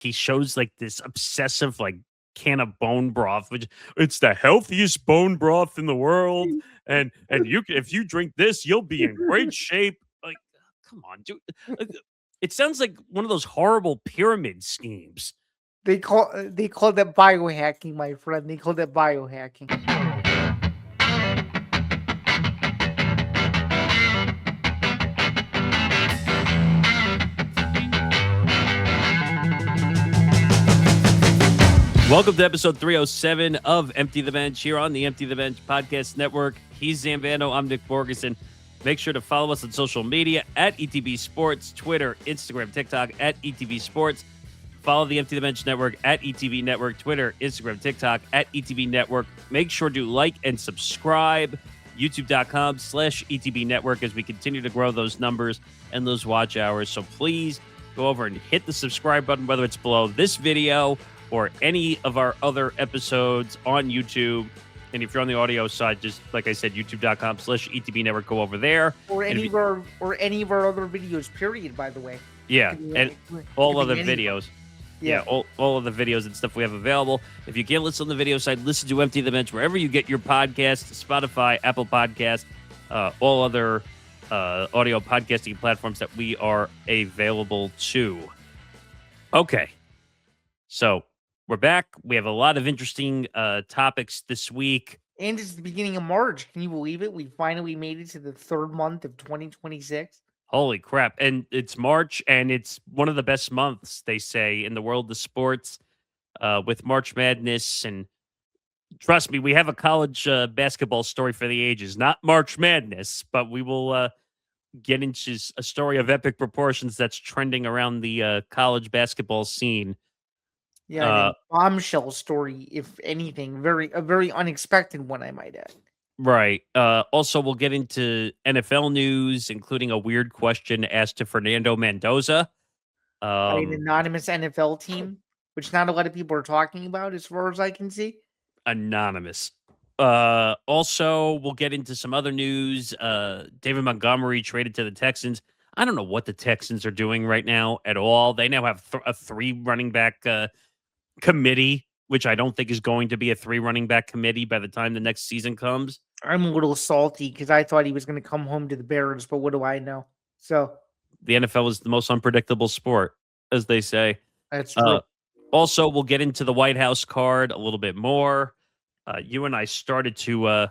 he shows like this obsessive like can of bone broth, which it's the healthiest bone broth in the world, and if you drink this, you'll be in great shape. Like, come on, dude. Uh, It sounds like one of those horrible pyramid schemes. They call that biohacking, my friend. They call that biohacking. Welcome to episode 307 of Empty the Bench here on the Empty the Bench Podcast Network. He's Zain. I'm Nick Morgasen. Make sure to follow us on social media at ETB Sports, Twitter, Instagram, TikTok at ETB Sports. Follow the Empty the Bench Network at ETB Network, Twitter, Instagram, TikTok at ETB Network. Make sure to like and subscribe. YouTube.com/ETB Network as we continue to grow those numbers and those watch hours. So please go over and hit the subscribe button, whether it's below this video or any of our other episodes on YouTube. And if you're on the audio side, just like I said, youtube.com/ETB Network, go over there. Or any of our other videos, period, by the way. Yeah, and all other videos. Yeah, all of the videos and stuff we have available. If you can't listen on the video side, listen to Empty the Bench wherever you get your podcasts, Spotify, Apple Podcasts, all other audio podcasting platforms that we are available to. Okay, so we're back. We have a lot of interesting topics this week. And it's the beginning of March. Can you believe it? We finally made it to the third month of 2026. Holy crap. And it's March, and it's one of the best months, they say, in the world of sports with March Madness. And trust me, we have a college basketball story for the ages. Not March Madness, but we will get into a story of epic proportions that's trending around the college basketball scene. Yeah, a bombshell story, if anything. A very unexpected one, I might add. Right. Also, we'll get into NFL news, including a weird question asked to Fernando Mendoza. By an anonymous NFL team, which not a lot of people are talking about, as far as I can see. Anonymous. Also, we'll get into some other news. David Montgomery traded to the Texans. I don't know what the Texans are doing right now at all. They now have a 3 running back committee, which I don't think is going to be a 3 running back committee by the time the next season comes. I'm a little salty because I thought he was going to come home to the Bears, but what do I know? So the NFL is the most unpredictable sport, as they say. That's true. Also, we'll get into the White House card a little bit more. You and I started to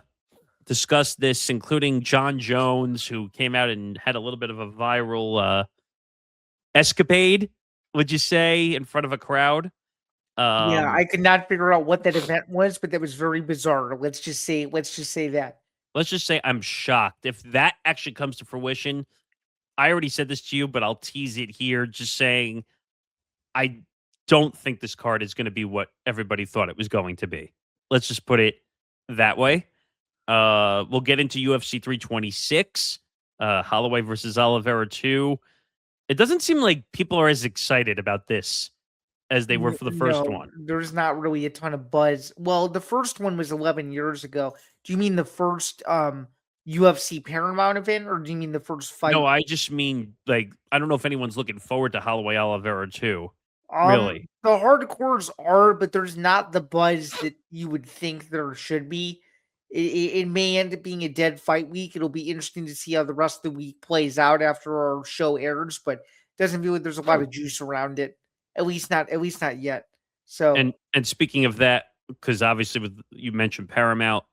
discuss this, including John Jones, who came out and had a little bit of a viral escapade, would you say, in front of a crowd. Yeah, I could not figure out what that event was, but that was very bizarre. Let's just say that. Let's just say I'm shocked. If that actually comes to fruition, I already said this to you, but I'll tease it here, just saying I don't think this card is going to be what everybody thought it was going to be. Let's just put it that way. We'll get into UFC 326, Holloway versus Oliveira 2. It doesn't seem like people are as excited about this as they were for the first one. There's not really a ton of buzz. Well, the first one was 11 years ago. Do you mean the first UFC Paramount event, or do you mean the first fight? No, I just mean, like, I don't know if anyone's looking forward to Holloway Oliveira 2. Really? The hardcores are, but there's not the buzz that you would think there should be. It may end up being a dead fight week. It'll be interesting to see how the rest of the week plays out after our show airs, but it doesn't feel like there's a lot of juice around it. At least not yet. So and speaking of that, because obviously you mentioned Paramount,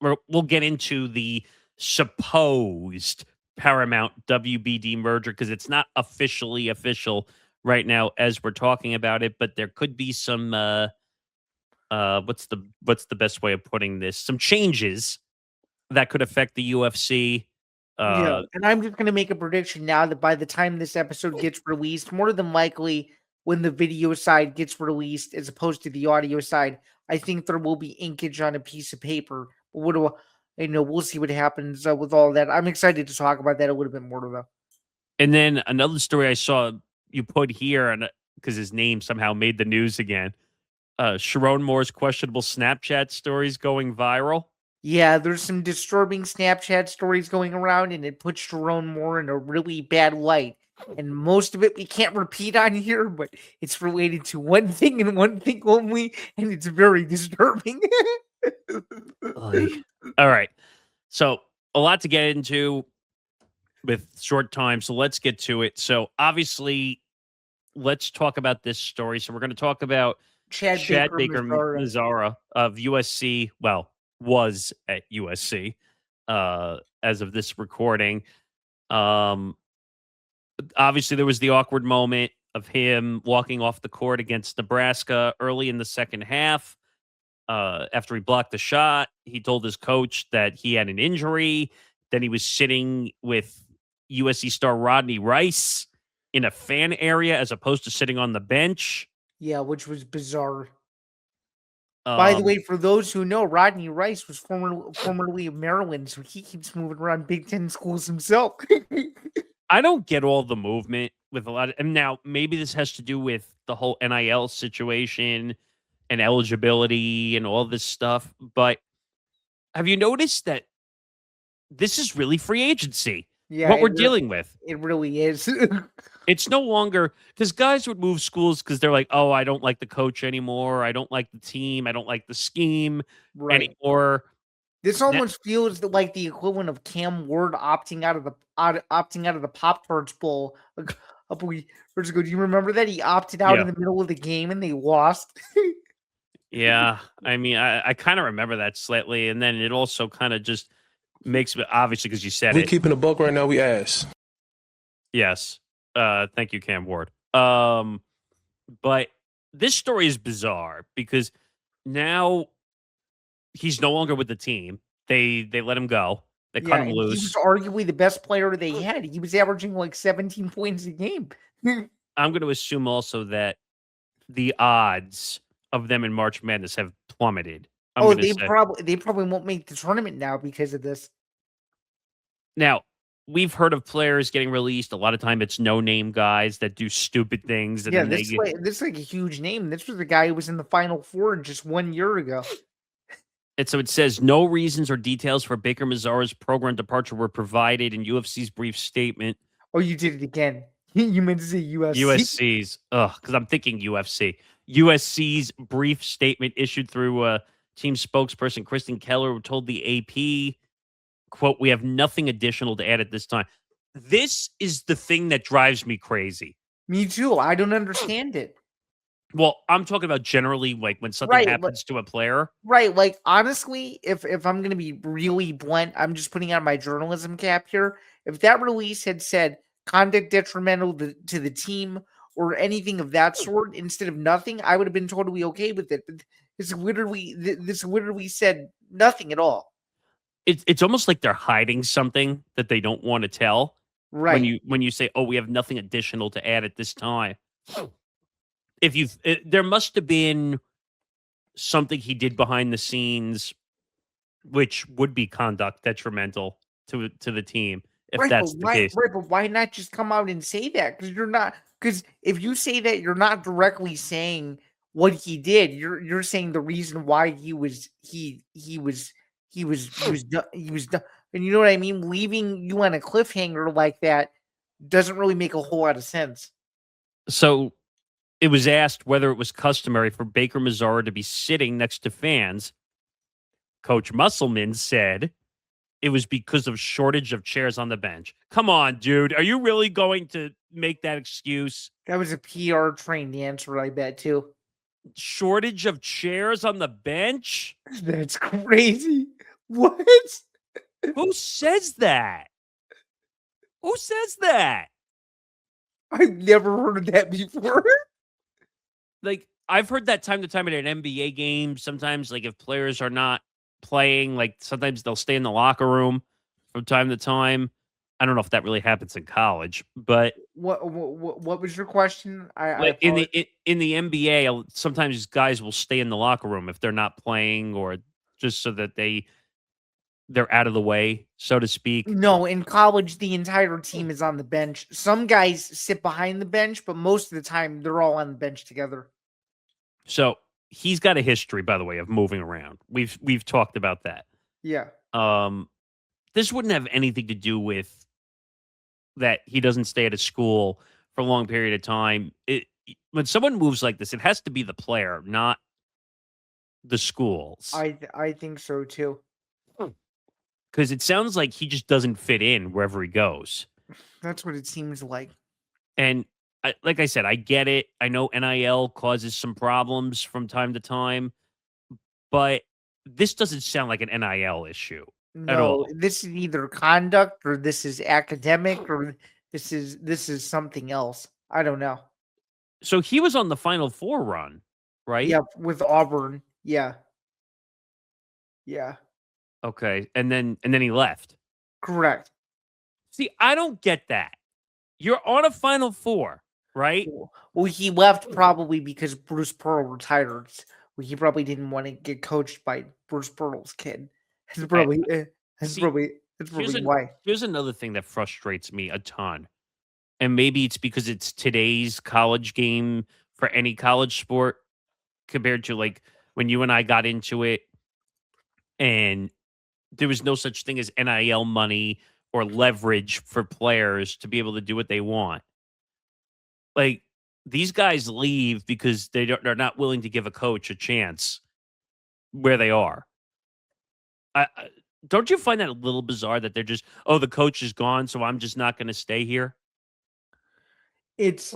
we'll get into the supposed Paramount WBD merger because it's not officially official right now as we're talking about it, but there could be some what's the best way of putting this? Some changes that could affect the UFC. Yeah, and I'm just gonna make a prediction now that by the time this episode gets released, more than likely when the video side gets released as opposed to the audio side, I think there will be inkage on a piece of paper. But we'll see what happens with all that. I'm excited to talk about that a little bit more though. And then another story I saw you put here, and because his name somehow made the news again, Sharon Moore's questionable Snapchat stories going viral. Yeah, there's some disturbing Snapchat stories going around, and it puts Sharon Moore in a really bad light And most of it we can't repeat on here, but it's related to one thing and one thing only, and it's very disturbing. Oy. All right. So a lot to get into with short time. So let's get to it. So obviously, let's talk about this story. So we're going to talk about Chad Chad Baker Baker Mazara. Mazara of USC. Well, was at USC as of this recording. Um, Obviously, there was the awkward moment of him walking off the court against Nebraska early in the second half. After he blocked the shot, he told his coach that he had an injury. Then he was sitting with USC star Rodney Rice in a fan area as opposed to sitting on the bench. Yeah, which was bizarre. By the Um, way, for those who know, Rodney Rice was formerly of Maryland, so he keeps moving around Big Ten schools himself. I don't get all the movement with a lot of, and now maybe this has to do with the whole NIL situation and eligibility and all this stuff. But have you noticed that this is really free agency? Yeah, What we're dealing with. it really is. It's no longer because guys would move schools because they're like, oh, I don't like the coach anymore. I don't like the team. I don't like the scheme Right. anymore. This Na- almost feels like the equivalent of Cam Ward opting out of the Pop Tarts Bowl a couple years ago. Do you remember that he opted out Yeah. in the middle of the game and they lost? Yeah. I mean, I kind of remember that slightly. And then it also kind of just makes me, obviously, because you said We it. keeping a buck right now. We ass. Yes. Thank you, Cam Ward. But this story is bizarre because now he's no longer with the team. They let him go. They cut Yeah, him and he was loose. arguably the best player they had. He was averaging like 17 points a game. I'm going to assume also that the odds of them in March Madness have plummeted. I'm Oh, going to say. they probably won't make the tournament now because of this. Now, we've heard of players getting released. A lot of time it's no-name guys that do stupid things and Yeah, then they get. this is like a huge name. This was the guy who was in the Final Four just 1 year ago. And so it says no reasons or details for Baker Mazara's program departure were provided in UFC's brief statement. Oh, you did it again. You meant to say USC. USC's, because I'm thinking UFC. USC's brief statement issued through team spokesperson Kristen Keller told the AP, quote, "We have nothing additional to add at this time." This is the thing that drives me crazy. Me too. I don't understand it. Well, I'm talking about generally like when something Right, happens to a player. Right, like honestly, if I'm gonna be really blunt, I'm just putting on my journalism cap here. If that release had said conduct detrimental to the team or anything of that sort instead of nothing, I would have been totally okay with it. But this literally said nothing at all. It's almost like they're hiding something that they don't want to tell Right. when you say, "Oh, we have nothing additional to add at this time." If you there must have been something he did behind the scenes which would be conduct detrimental to the team if that's the case. Right, but why not just come out and say that? Because if you say that, you're not directly saying what he did. You're saying the reason why he was done. And you know what I mean? Leaving you on a cliffhanger like that doesn't really make a whole lot of sense. So it was asked whether it was customary for Baker Mazara to be sitting next to fans. Coach Musselman said it was because of shortage of chairs on the bench. Come on, dude. Are you really going to make that excuse? That was a PR trained answer, I bet too. Shortage of chairs on the bench? That's crazy. What? Who says that? Who says that? I've never heard of that before. Like, I've heard that time to time at an NBA game. Sometimes, like, if players are not playing, like, sometimes they'll stay in the locker room from time to time. I don't know if that really happens in college, but What was your question? like in the NBA, sometimes guys will stay in the locker room if they're not playing, or just so that they're out of the way, so to speak. No, in college, the entire team is on the bench. Some guys sit behind the bench, but most of the time, they're all on the bench together. So he's got a history, by the way, of moving around. We've talked about that. Yeah. This wouldn't have anything to do with that he doesn't stay at a school for a long period of time. When someone moves like this, it has to be the player, not the schools. I think so too. Because it sounds like he just doesn't fit in wherever he goes. That's what it seems like. And like I said, I get it. I know NIL causes some problems from time to time, but this doesn't sound like an NIL issue at No, all. this is either conduct or this is academic or this is something else. I don't know. So he was on the Final Four run, right? Yeah, with Auburn. Yeah. Yeah. Okay, and then he left. Correct. See, I don't get that. You're on a Final Four, right? Well, he left probably because Bruce Pearl retired. Well, he probably didn't want to get coached by Bruce Pearl's kid. That's Okay. probably that's See, probably that's here's probably an why. here's another thing that frustrates me a ton. And maybe it's because it's today's college game for any college sport compared to like when you and I got into it and there was no such thing as NIL money or leverage for players to be able to do what they want. Like these guys leave because they're not willing to give a coach a chance where they are. I don't you find that a little bizarre that they're just, oh, the coach is gone, so I'm just not going to stay here? It's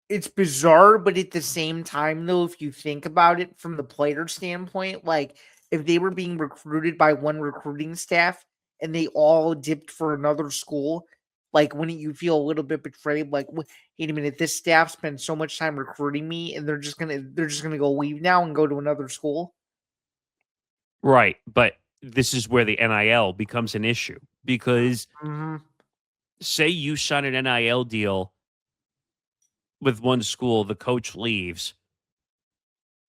it's bizarre, but at the same time, though, if you think about it from the player standpoint, like if they were being recruited by one recruiting staff and they all dipped for another school, like wouldn't you feel a little bit betrayed? Like, wait a minute, this staff spent so much time recruiting me, and they're just gonna go leave now and go to another school. Right, but this is where the NIL becomes an issue because Hmm. say you sign an NIL deal with one school, the coach leaves,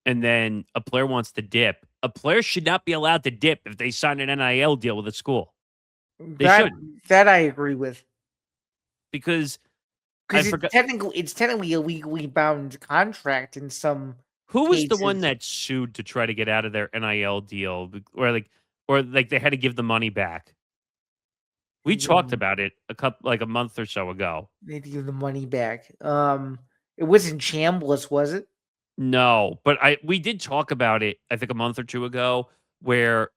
and then a player wants to dip. A player should not be allowed to dip if they sign an NIL deal with a school. They That shouldn't that I agree with because I because forgot it's technically a legally bound contract in some who was the one cases. that sued to try to get out of their NIL deal, or they had to give the money back. We talked about it a month or so ago. Need to give the money back. It wasn't Chambliss, was it? No, but we did talk about it, I think a month or two ago, where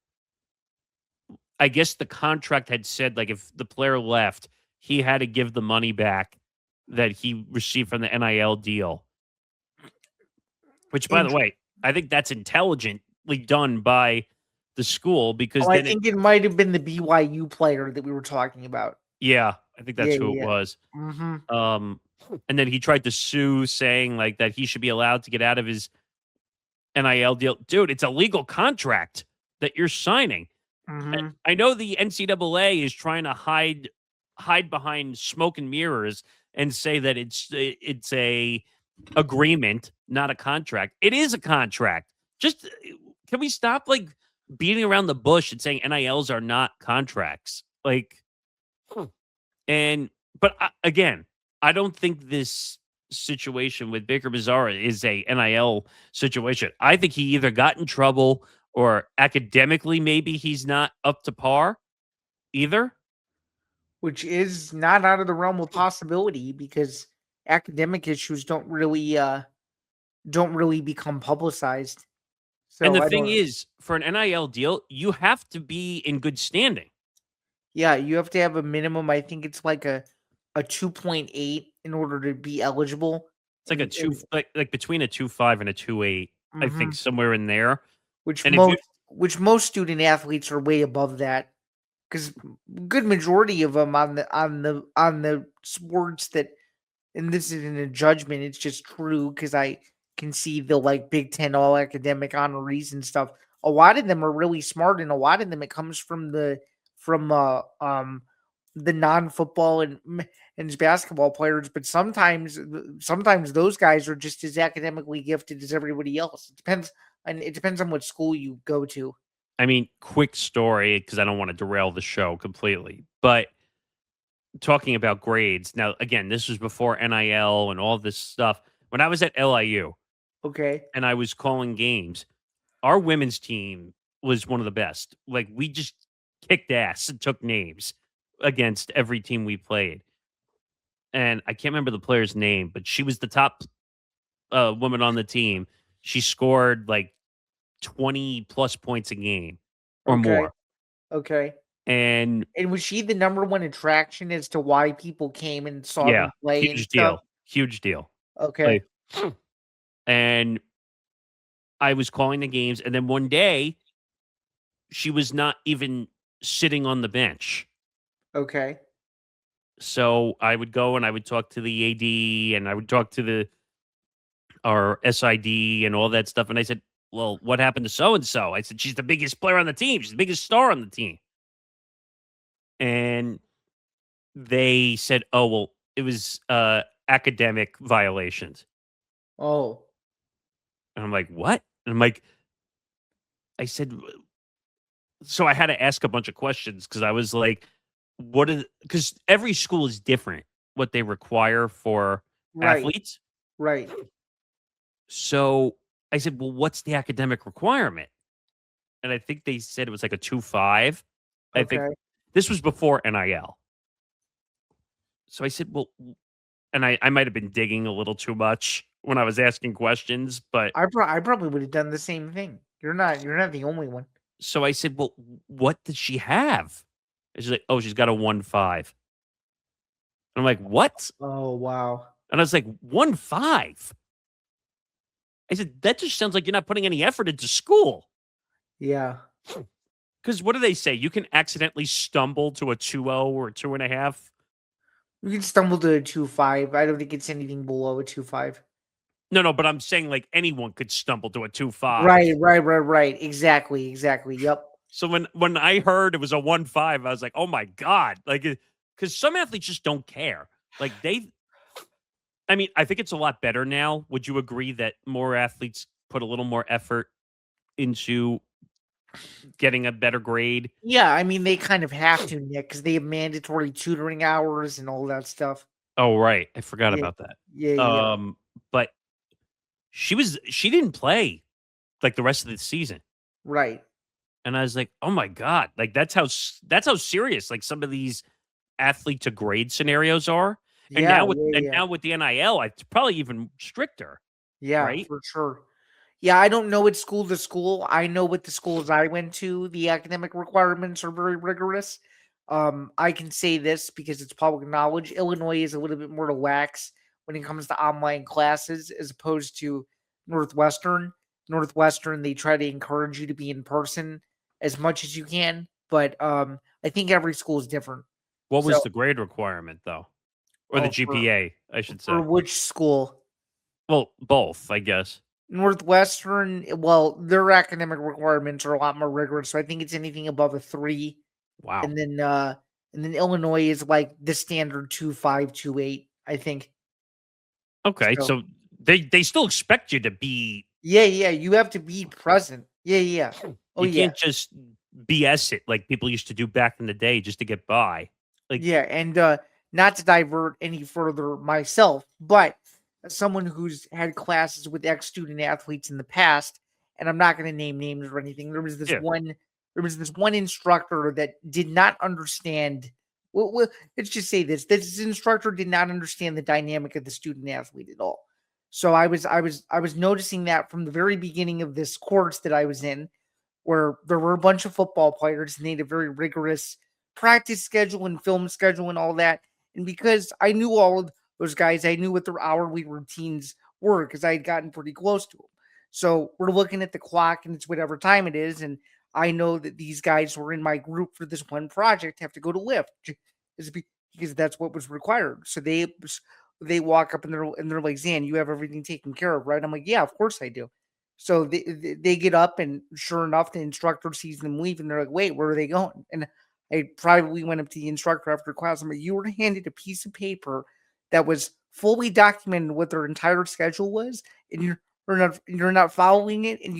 I guess the contract had said like if the player left, he had to give the money back that he received from the NIL deal. Which, by the Int way, I think that's intelligently done by the school because I then it think it might have been the BYU player that we were talking about. yeah, I think Yeah, that's who it yeah, yeah. was. Mhm, Um, and then he tried to sue saying like that he should be allowed to get out of his NIL deal. Dude, it's a legal contract that you're signing. mhm. I know the NCAA is trying to hide behind smoke and mirrors and say that it's a agreement, not a contract. It is a contract. Just can we stop like beating around the bush and saying NILs are not contracts? Like, and but again, I don't think this situation with Baker Mazara is a NIL situation. I think he either got in trouble or academically maybe he's not up to par either. Which is not out of the realm of possibility because academic issues don't really become publicized. And So the I thing don't. is, for an NIL deal, you have to be in good standing. Yeah, you have to have a minimum. I think it's like a 2.8 in order to be eligible. It's like a two, And like between a 2.5 and a 2.8. I think mhm. somewhere in there. which And if you most which most student athletes are way above that. Because good majority of them on the sports that, and this isn't a judgment, it's just true because I can see the like Big Ten all academic honorees and stuff. A lot of them are really smart, and a lot of them it comes from the non-football and basketball players. But sometimes those guys are just as academically gifted as everybody else. It depends on what school you go to. I mean, quick story because I don't want to derail the show completely. But talking about grades, now again, this was before NIL and all this stuff. When I was at LIU Okay. and I was calling games, our women's team was one of the best. Like we just kicked ass and took names against every team we played. and I can't remember the player's name, but she was the top woman on the team. She scored like 20 plus points a game or Okay. more. Okay. And And was she the number one attraction as to why people came and saw yeah, them play and huge stuff? deal. Huge deal. Okay. Like, and I was calling the games, and then one day she was not even sitting on the bench. Okay. So I would go and I would talk to the AD and I would talk to the our SID and all that stuff. And I said, "Well, what happened to so and so?" I said, "She's the biggest player on the team. She's the biggest star on the team." And they said, "Oh, well, it was academic violations." Oh. And I'm like, "What?" And I'm like, I said, so I had to ask a bunch of questions because I was like, what is, because every school is different what they require for Right. athletes. Right. So I said, well, what's the academic requirement? And I think they said it was like a 2.5. I think Okay. this was before NIL. So I said, well, and I might have been digging a little too much when I was asking questions, but I probably would have done the same thing. You're not the only one. so I said, well, what does she have? And she's like, oh, she's got a 1.5. I'm like, what? Oh, wow. And I was like, 1.5? I said, that just sounds like you're not putting any effort into school. Yeah. Because what do they say? You can accidentally stumble to a 2.0 or a 2.5. You can stumble to a 2.5. I don't think it's anything below a 2.5. No, no, but I'm saying like anyone could stumble to a 2.5. Right. Exactly. Exactly. Yep. So when I heard it was a 1.5, I was like, oh my God. Like, because some athletes just don't care. Like I mean, I think it's a lot better now. Would you agree that more athletes put a little more effort into getting a better grade? Yeah, I mean, they kind of have to, Nick, because they have mandatory tutoring hours and all that stuff. Oh, right. I forgot Yeah. about that. Yeah. But she didn't play like the rest of the season. Right. And I was like, "Oh my god." Like that's how serious like some of these athlete to grade scenarios are. And Yeah. now with the NIL, it's probably even stricter, Yeah, right? for sure. Yeah, I don't know it school to school. I know with the schools I went to, the academic requirements are very rigorous. I can say this because it's public knowledge. Illinois is a little bit more lax when it comes to online classes as opposed to Northwestern. Northwestern, they try to encourage you to be in person as much as you can, but I think every school is different. What So, was the grade requirement though? Or the oh, GPA, I should for say. which school? Well, both, I guess. Northwestern, well, their academic requirements are a lot more rigorous, so I think it's anything above a 3, Wow. and then Illinois is like the standard 2.5, 2.8, I think. Okay, So, so they still expect you to be yeah, you have to be present. Yeah. Oh, you yeah. can't just BS it like people used to do back in the day just to get by. Like, Yeah, and, not to divert any further myself, but as someone who's had classes with ex-student athletes in the past, and I'm not gonna name names or anything, yeah. there was this one instructor that did not understand well, let's just say this instructor did not understand the dynamic of the student athlete at all. So I was noticing that from the very beginning of this course that I was in, where there were a bunch of football players and they had a very rigorous practice schedule and film schedule and all that. And because I knew all of those guys, I knew what their hourly routines were because I had gotten pretty close to them. So we're looking at the clock and it's whatever time it is. And I know that these guys were in my group for this one project, have to go to lift because that's what was required. So they walk up and they're like, Zan, you have everything taken care of, right? I'm like, yeah, of course I do. So they get up, and sure enough, the instructor sees them leave, and they're like, "Wait, where are they going?" And I privately went up to the instructor after class. I'm like, "You were handed a piece of paper that was fully documented what their entire schedule was, and you're not following it, and and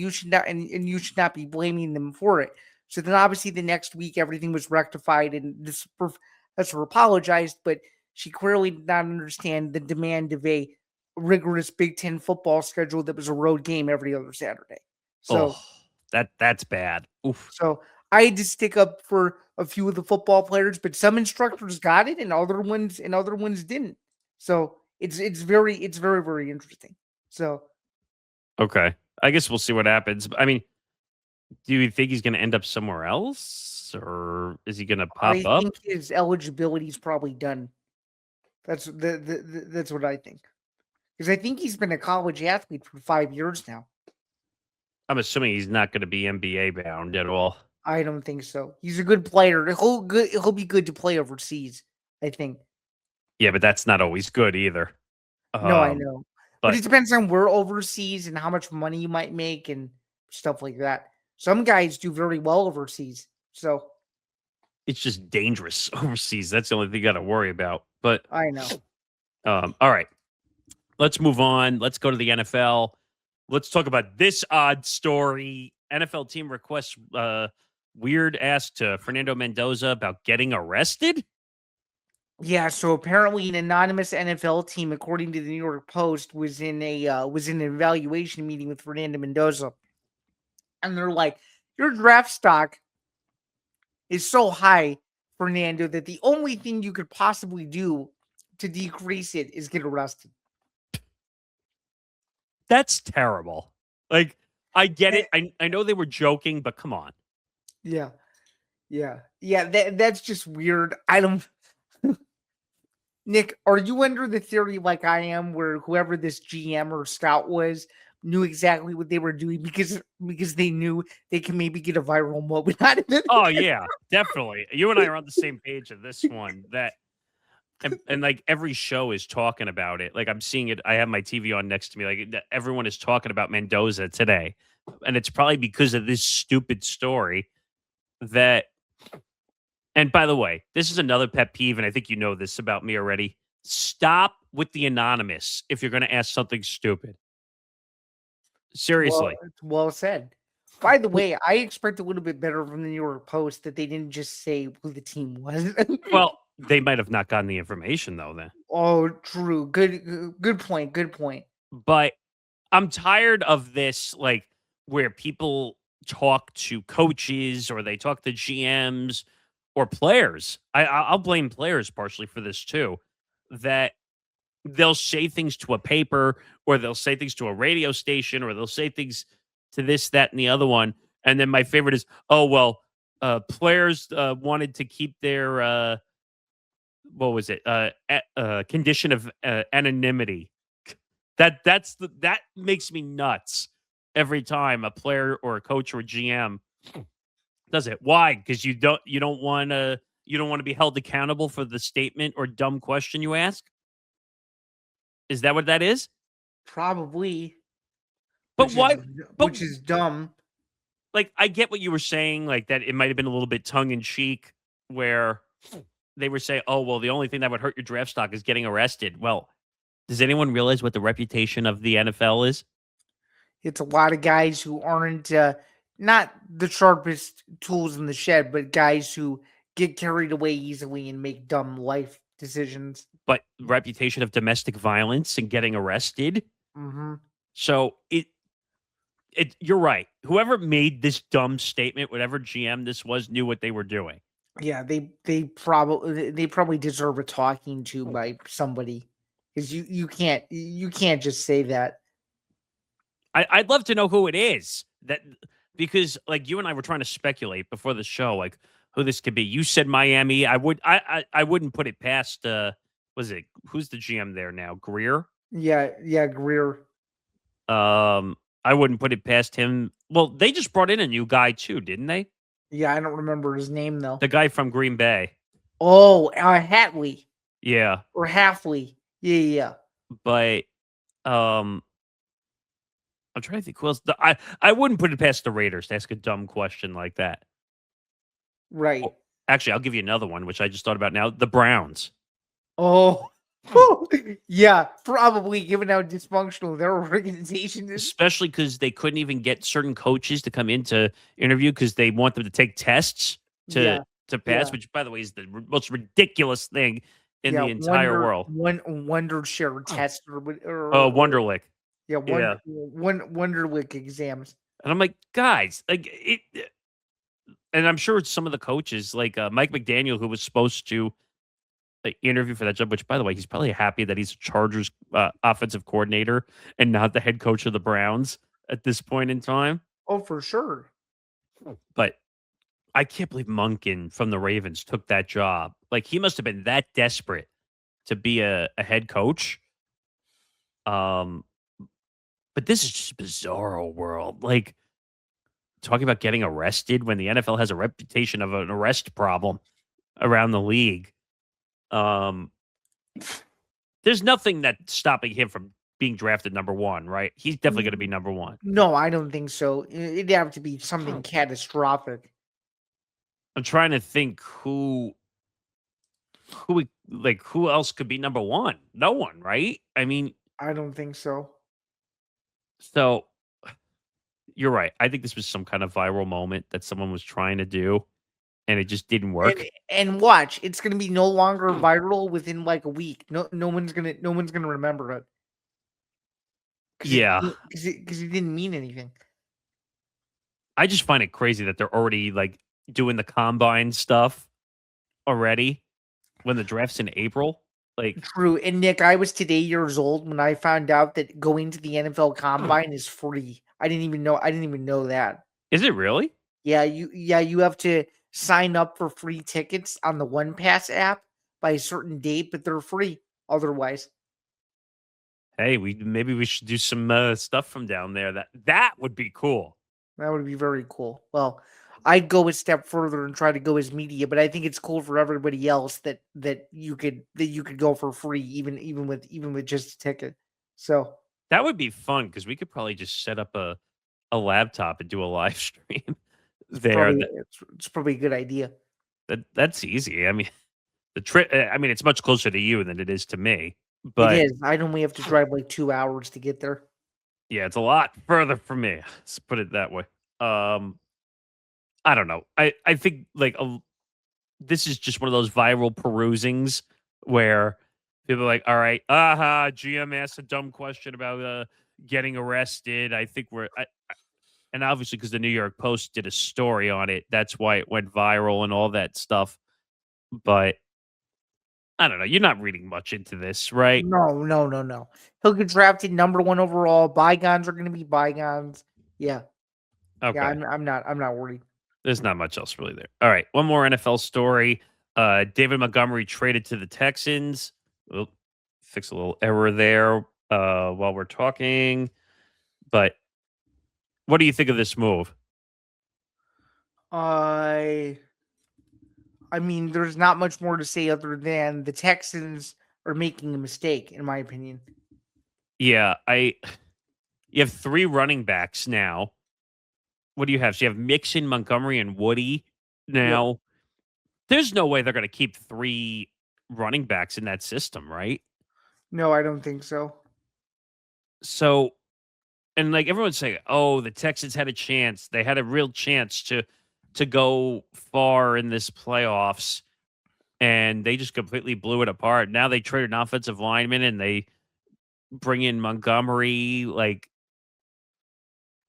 you should not be blaming them for it." So then, obviously, the next week, everything was rectified, and this professor apologized, but she clearly did not understand the demand of a rigorous Big Ten football schedule that was a road game every other Saturday. So Oh, that's bad. Oof. so I had to stick up for a few of the football players, but some instructors got it and other ones didn't. So it's very very interesting. So Okay. I guess we'll see what happens. I mean, do you think he's going to end up somewhere else, or is he going to pop I up? think his eligibility is probably done. That's what I think. Because I think he's been a college athlete for 5 years now. I'm assuming he's not going to be NBA bound at all. I don't think so. He's a good player. He'll be good to play overseas. I think. Yeah, but that's not always good either. No, I Um, know, but but it depends on where overseas and how much money you might make and stuff like that. Some guys do very well overseas. So it's just dangerous overseas. That's the only thing you got to worry about. But I know. all right, let's move on. Let's go to the NFL. Let's talk about this odd story. NFL team requests weird ask to Fernando Mendoza about getting arrested. Yeah, so apparently an anonymous NFL team, according to the New York Post, was in an evaluation meeting with Fernando Mendoza, and they're like, "Your draft stock is so high, Fernando, that the only thing you could possibly do to decrease it is get arrested." That's terrible. Like, I get Eh, it. I know they were joking, but come on. Yeah, yeah. That's just weird. I don't. Nick, are you under the theory like I am, where whoever this GM or scout was knew exactly what they were doing because they knew they can maybe get a viral moment out of it? Oh yeah, definitely. You and I are on the same page of this one. That and like every show is talking about it. Like I'm seeing it. I have my TV on next to me. Like everyone is talking about Mendoza today, and it's probably because of this stupid story. That and by the way, this is another pet peeve, and I think you know this about me already. Stop with the anonymous if you're going to ask something stupid. Well, Seriously. it's well said. By the Who- way, I expect a little bit better from the New York Post that they didn't just say who the team was. Well, they might have not gotten the information though. Then, Oh, true. Good point. Good point. but I'm tired of this, like, where people talk to coaches or they talk to GMs or players. I'll blame players partially for this too, that they'll say things to a paper or they'll say things to a radio station or they'll say things to this, that, and the other one. And then my favorite is, oh, well, players wanted to keep their, what was it, condition of anonymity. That makes me nuts every time a player or a coach or a GM does it. Why? Because you don't want to be held accountable for the statement or dumb question you ask. Is that what that is? Probably, But why? But which is dumb. like, I get what you were saying, like that it might have been a little bit tongue in cheek, where they were saying, "Oh, well, the only thing that would hurt your draft stock is getting arrested." Well, does anyone realize what the reputation of the NFL is? It's a lot of guys who aren't not the sharpest tools in the shed, but guys who get carried away easily and make dumb life decisions. But reputation of domestic violence and getting arrested. Hmm. So you're right. Whoever made this dumb statement, whatever GM this was, knew what they were doing. Yeah, they probably deserve a talking to by somebody because you can't just say that. I'd love to know who it is. That because like you and I were trying to speculate before the show, like who this could be. You said Miami. I wouldn't put it past was it who's the GM there now? Greer? Yeah, Greer. I wouldn't put it past him. Well, they just brought in a new guy too, didn't they? Yeah, I don't remember his name though. The guy from Green Bay. Oh, Hatley Yeah. or Halfley. Yeah. But um I'm trying to think who else. I wouldn't put it past the Raiders to ask a dumb question like that. Right. Oh, actually, I'll give you another one, which I just thought about now. The Browns. Oh, yeah, probably given how dysfunctional their organization is. Especially because they couldn't even get certain coaches to come in to interview because they want them to take tests to Yeah, to pass, yeah, which, by the way, is the most ridiculous thing in yeah. the entire world. Wonder share test Oh, or Wonderlic. yeah, Yeah. Wonderlic exams. And I'm like, guys, like it, and I'm sure it's some of the coaches, like Mike McDaniel, who was supposed to interview for that job. Which, by the way, he's probably happy that he's a Chargers offensive coordinator and not the head coach of the Browns at this point in time. Oh, for sure. But I can't believe Munkin from the Ravens took that job. Like he must have been that desperate to be a head coach. Um, but this is just bizarro world. Like talking about getting arrested when the NFL has a reputation of an arrest problem around the league. Um, there's nothing that's stopping him from being drafted number one, right? He's definitely going to be number one. No, I don't think so. It'd have to be something catastrophic. I'm trying to think who else could be number one? No one, right? I mean, I don't think so. so you're right. I think this was some kind of viral moment that someone was trying to do and it just didn't work. And watch, it's gonna be no longer viral within like a week. No one's gonna remember it. Yeah. Because it didn't mean anything. I just find it crazy that they're already like doing the combine stuff already when the draft's in April. Like, True. And Nick, I was today years old when I found out that going to the NFL Combine is free. I didn't even know that. is it really? Yeah, you have to sign up for free tickets on the One Pass app by a certain date, but they're free otherwise. Hey, maybe we should do some stuff from down there. That would be cool. That would be very cool. Well, I'd go a step further and try to go as media, but I think it's cool for everybody else that you could go for free, even with just a ticket. So That would be fun because we could probably just set up a laptop and do a live stream there. it's probably a good idea. That's easy. I mean, the trip. I mean, it's much closer to you than it is to me. It But is. I'd only have to drive like 2 hours to get there. yeah, it's a lot further from me. Let's put it that way. I don't know. I think like this is just one of those viral perusings where people are like, all right, GM asked a dumb question about getting arrested. I think and obviously because the New York Post did a story on it, that's why it went viral and all that stuff. But I don't know. You're not reading much into this, right? No. He'll get drafted number one overall. Bygones are going to be bygones. Yeah, Okay. yeah. I'm not worried. There's not much else really there. All right. One more NFL story. David Montgomery traded to the Texans. We'll fix a little error there while we're talking. But what do you think of this move? I mean, there's not much more to say other than the Texans are making a mistake, in my opinion. Yeah, you have 3 running backs now. What do you have? So you have Mixon, Montgomery, and Woody. Now, Yep. there's no way they're going to keep 3 running backs in that system, right? No, I don't think so. So, and like everyone's saying, oh, the Texans had a chance. They had a real chance to go far in this playoffs, and they just completely blew it apart. Now they traded an offensive lineman and they bring in Montgomery. Like,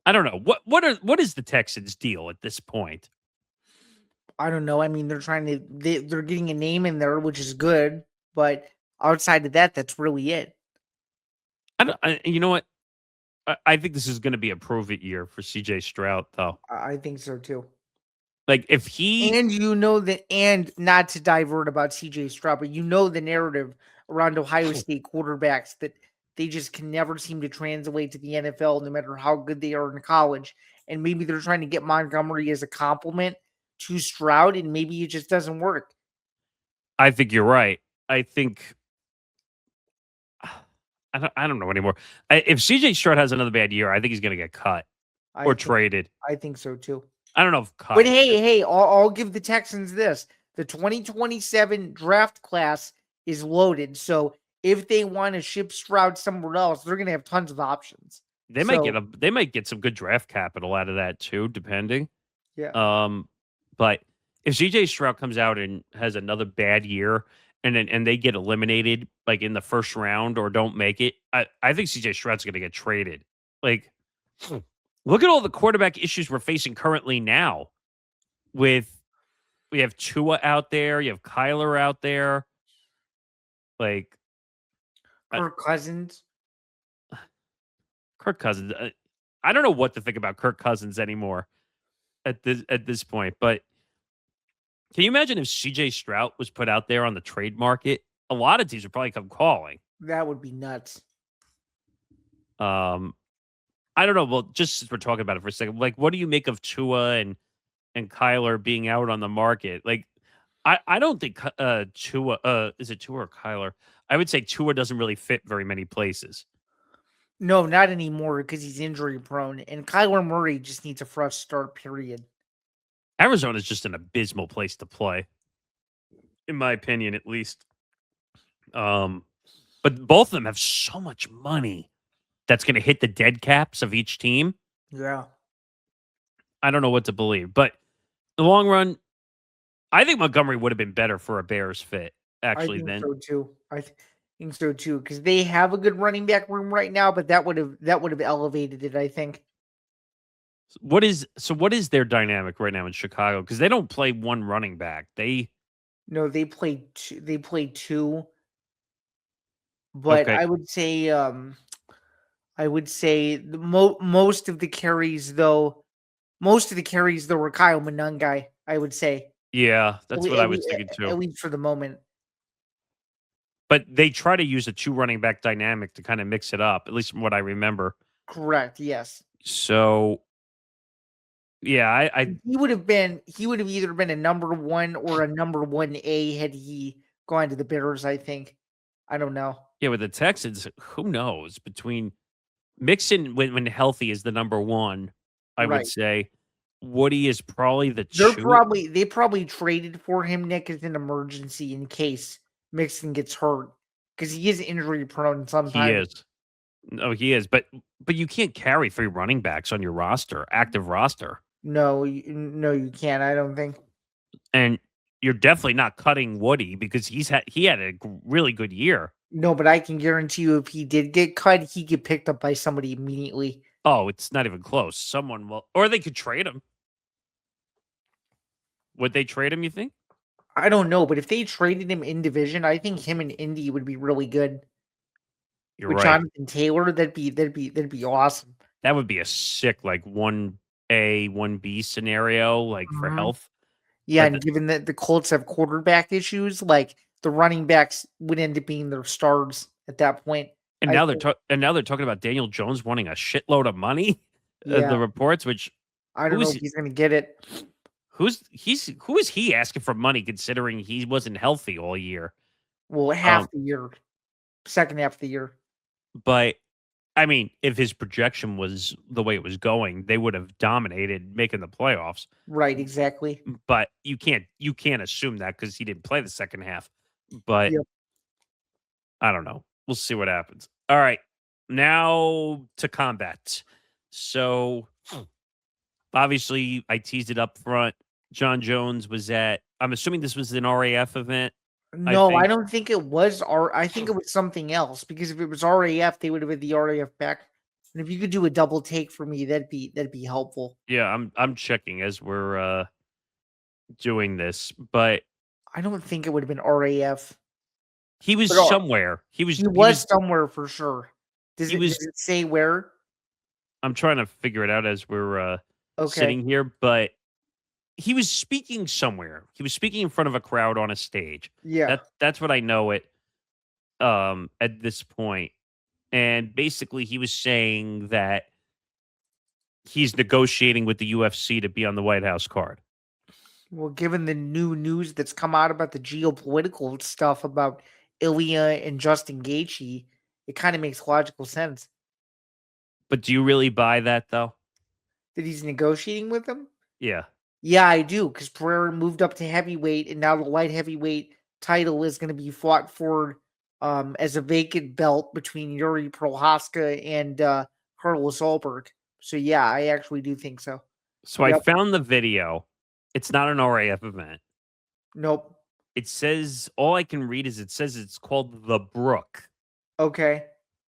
I don't know. What is the Texans' deal at this point? I don't know. I mean, they're getting a name in there, which is good, but outside of that, that's really it. You know what? I think this is going to be a prove it year for CJ Stroud, though. I think so too. Like if he And you know that, and not to divert about CJ Stroud, but you know the narrative around Ohio State quarterbacks that they just can never seem to translate to the NFL, no matter how good they are in college. And maybe they're trying to get Montgomery as a compliment to Stroud, and maybe it just doesn't work. I think you're right. I think I don't know anymore. If CJ Stroud has another bad year, I think he's going to get cut or traded. I think so too. I don't know if cut. But hey, I'll give the Texans this. The 2027 draft class is loaded. So if they want to ship Stroud somewhere else, they're going to have tons of options. They might get some good draft capital out of that too, depending. Yeah. But if CJ Stroud comes out and has another bad year and they get eliminated like in the first round or don't make it, I think CJ Stroud's going to get traded. Like look at all the quarterback issues we're facing currently now. We have Tua out there, you have Kyler out there. Like uh, Kirk Cousins. Kirk Cousins. I don't know what to think about Kirk Cousins anymore at this point. But can you imagine if CJ Stroud was put out there on the trade market? A lot of teams would probably come calling. That would be nuts. Um, I don't know. Well, just since we're talking about it for a second, like, what do you make of Tua and Kyler being out on the market? Like, I don't think Tua is it Tua or Kyler? I would say Tua doesn't really fit very many places. No, not anymore because he's injury prone. And Kyler Murray just needs a fresh start, period. Arizona is just an abysmal place to play, in my opinion, at least. Um, but both of them have so much money that's going to hit the dead caps of each team. Yeah. I don't know what to believe, but in the long run, I think Montgomery would have been better for a Bears fit I actually. think Then so too. Think so too because they have a good running back room right now, but that would have elevated it. I think. what is their dynamic right now in Chicago? Because they don't play one running back. They No, they played. They played two, but okay, I would say most of the carries though. Most of the carries though were Kyle Monangai. I would say yeah, at, that's le- what at, I was le- thinking too. at least for the moment. But they try to use a two running back dynamic to kind of mix it up, at least from what I remember. Correct. Yes. So yeah, I He would have either been a number one or a number 1A had he gone to the Bears, I think. I don't know. yeah, with the Texans, who knows? Between Mixon when healthy is the number one, I would Right. say. Woody is probably the They're two. probably they probably traded for him, Nick, as an emergency in case Mixon gets hurt. Because he is injury prone He sometimes. is. No, he is. But you can't carry three running backs on your roster, active roster. No, you can't, I don't think. And you're definitely not cutting Woody because he had a really good year. No, but I can guarantee you if he did get cut, he'd get picked up by somebody immediately. Oh, it's not even close. Someone will, or they could trade him. Would they trade him, you think? I don't know, but if they traded him in division, I think him and Indy would be really good. You're With right. Jonathan Taylor, that'd be awesome. That would be a sick, like, 1A, 1B scenario, like, for Mhm. health. Yeah, But and given that the Colts have quarterback issues, like the running backs would end up being their stars at that point. and I now think. and now they're talking about Daniel Jones wanting a shitload of money. Yeah, The reports, which I don't know who's if he's gonna get it. who is he asking for money considering he wasn't healthy all year? Well, Um, half the year, second half of the year. but I mean, if his projection was the way it was going, they would have dominated making the playoffs. Right, exactly. But you can't assume that because he didn't play the second half. But Yep. I don't know. We'll see what happens. All right. Now to combat. So obviously I teased it up front. John Jones was I'm assuming this was an RAF event, I No, I think. don't think it was I think it was something else because if it was RAF, they would have had the RAF back. And if you could do a double take for me, that'd be helpful. Yeah, I'm checking as we're doing this, but I don't think it would have been RAF, he was but somewhere. He was he he was was somewhere for sure. Does he it was does it say where? I'm trying to figure it out as we're Okay. sitting here, but he was speaking somewhere. He was speaking in front of a crowd on a stage. Yeah. That's what I know it at this point. And basically he was saying that he's negotiating with the UFC to be on the White House card. Well, given the new news that's come out about the geopolitical stuff about Ilya and Justin Gaethje, it kind of makes logical sense But do you really buy that though? that he's negotiating with them. Yeah. Yeah, I do, because Pereira moved up to heavyweight, and now the light heavyweight title is going to be fought for as a vacant belt between Yuri Prohaska and Carlos Ulberg. So yeah, I actually do think so. So I Yep. found the video. It's not an RAF event. Nope. It says all I can read is it says it's called the Brook. Okay.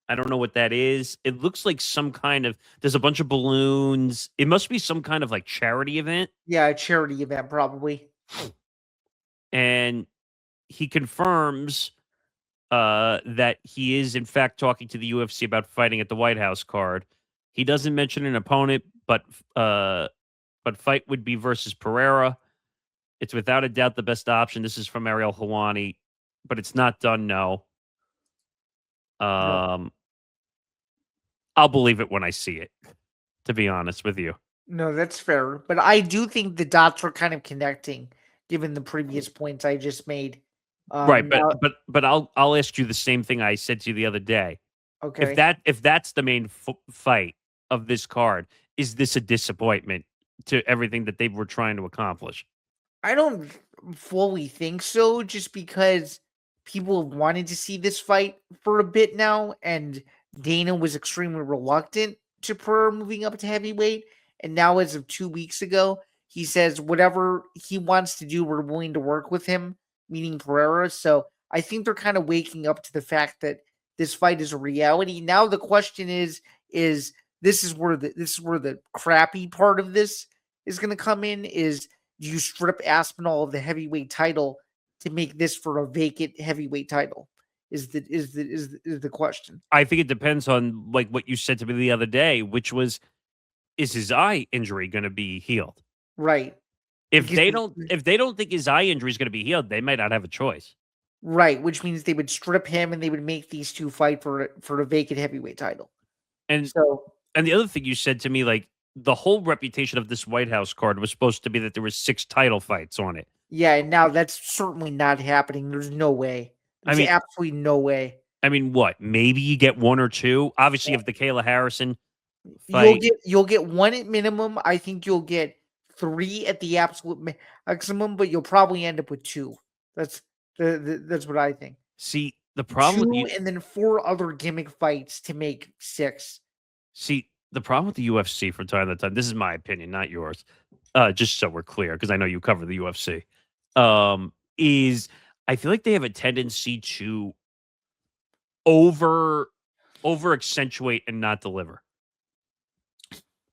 I don't know what that is. It looks like some kind of there's a bunch of balloons. It must be some kind of like charity event. Yeah, a charity event probably. And he confirms that he is in fact talking to the UFC about fighting at the White House card. He doesn't mention an opponent, but fight would be versus Pereira. It's without a doubt the best option. This is from Ariel Hawani, but it's not done. No. No, Um, I'll believe it when I see it. To be honest with you, no, that's fair. But I do think the dots are kind of connecting, given the previous points I just made. right? But Now, but but I'll ask you the same thing I said to you the other day. okay. If that's the main fight of this card, is this a disappointment to everything that they were trying to accomplish? I don't fully think so, just because people have wanted to see this fight for a bit now, and Dana was extremely reluctant to Pereira moving up to heavyweight. And now, as of 2 weeks ago, he says whatever he wants to do, we're willing to work with him, meaning Pereira. So I think they're kind of waking up to the fact that this fight is a reality. Now the question is this is where the crappy part of this is going to come in. Is Do you strip Aspinall of the heavyweight title to make this for a vacant heavyweight title? Is the question. I think it depends on like what you said to me the other day, which was, is his eye injury going to be healed? Right. If Because they don't think his eye injury is going to be healed, they might not have a choice. right, which means they would strip him and they would make these two fight for a vacant heavyweight title. And So and the other thing you said to me, like the whole reputation of this White House card was supposed to be that there was 6 title fights on it. yeah, and now that's certainly not happening. There's no way. I There's mean, absolutely no way. what? Maybe you get 1 or 2. Obviously, if the Kayla Harrison You'll fight, get one at minimum. I think you'll get three at the absolute maximum, but you'll probably end up with two. That's that's what I think. see the problem with Two you. and then four other gimmick fights to make six. See the problem with the UFC from time to time. This is my opinion, not yours. Just so we're clear, because I know you cover the UFC. Is I feel like they have a tendency to over accentuate and not deliver.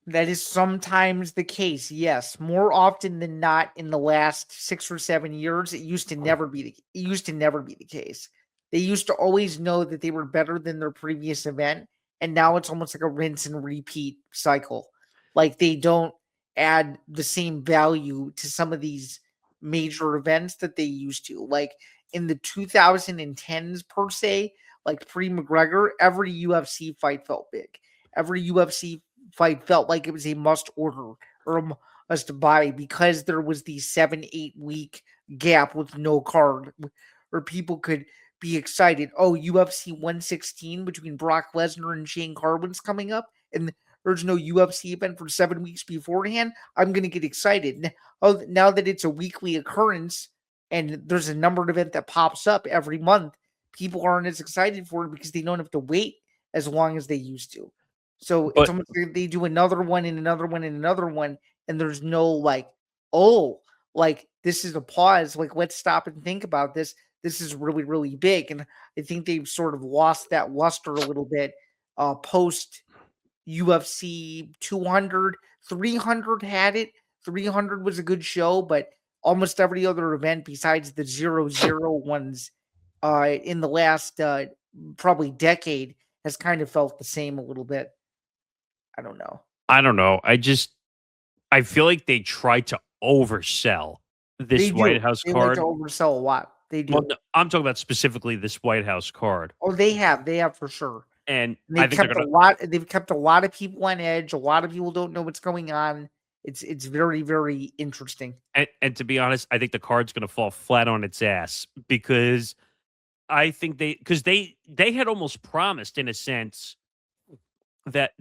That is sometimes the case. Yes, more often than not, in the last 6 or 7 years, it used to never be the case. They used to always know that they were better than their previous event, and now it's almost like a rinse and repeat cycle. Like they don't add the same value to some of these major events that they used to. Like in the 2010s per se, like pre McGregor, every UFC fight felt big. Every UFC fight felt like it was a must order or a must buy because there was the 7-8 week gap with no card where people could be excited. Oh, UFC 116 between Brock Lesnar and Shane Carwin's coming up, and there's no UFC event for 7 weeks beforehand. I'm going to get excited. Now that it's a weekly occurrence and there's a numbered event that pops up every month, people aren't as excited for it because they don't have to wait as long as they used to. So it's But almost like they do another one and another one and another one, and there's no like, oh, like this is a pause. Like, let's stop and think about this. This is really, really big. And I think they've sort of lost that luster a little bit post UFC 200. 300 had it. 300 was a good show, but almost every other event besides the 0-0 ones in the last probably decade has kind of felt the same a little bit. I don't know. I don't know. I feel like they try to oversell They this White do. House They like to card. oversell a lot. They Well, do. no, I'm talking about specifically this White House card, Oh, they have. They have for sure. and And I they've think they're kept a gonna. lot. They've kept a lot of people on edge. A lot of people don't know what's going on. It's very, very interesting. And to be honest, I think the card's gonna fall flat on its ass because I think they had almost promised in a sense that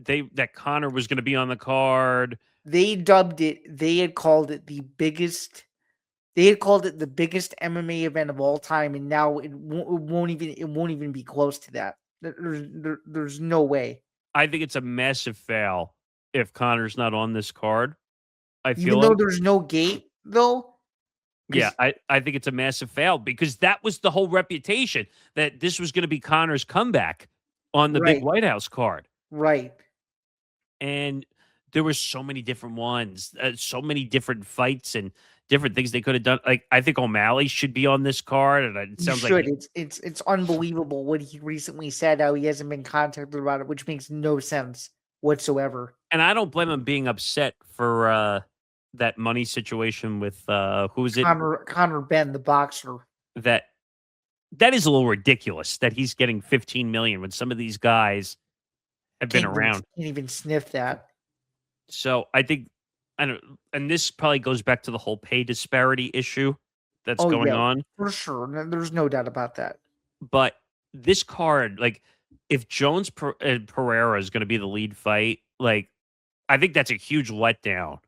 Connor was gonna be on the card. They dubbed it. They had called it the biggest. They had called it the biggest MMA event of all time, and now it won't even be close to that. There's no way. I think it's a massive fail if Connor's not on this card. I feel Even though like. there's no gate, though, Yeah, because I think it's a massive fail because that was the whole reputation that this was going to be Connor's comeback on the big right, White House card. right. And There were so many different ones, so many different fights and different things they could have done. Like, I think O'Malley should be on this card, and it You sounds like should. It's unbelievable what he recently said, how he hasn't been contacted about it, which makes no sense whatsoever. and I don't blame him being upset for, that money situation with, who is it? Connor Ben, the boxer. That that is a little ridiculous that he's getting 15 million when some of these guys have been around. Can't even sniff that. So I think, I don't, and this probably goes back to the whole pay disparity issue that's Oh going yeah, on. for sure. There's no doubt about that. But this card, like, if Jones and Pereira is going to be the lead fight, like, I think that's a huge letdown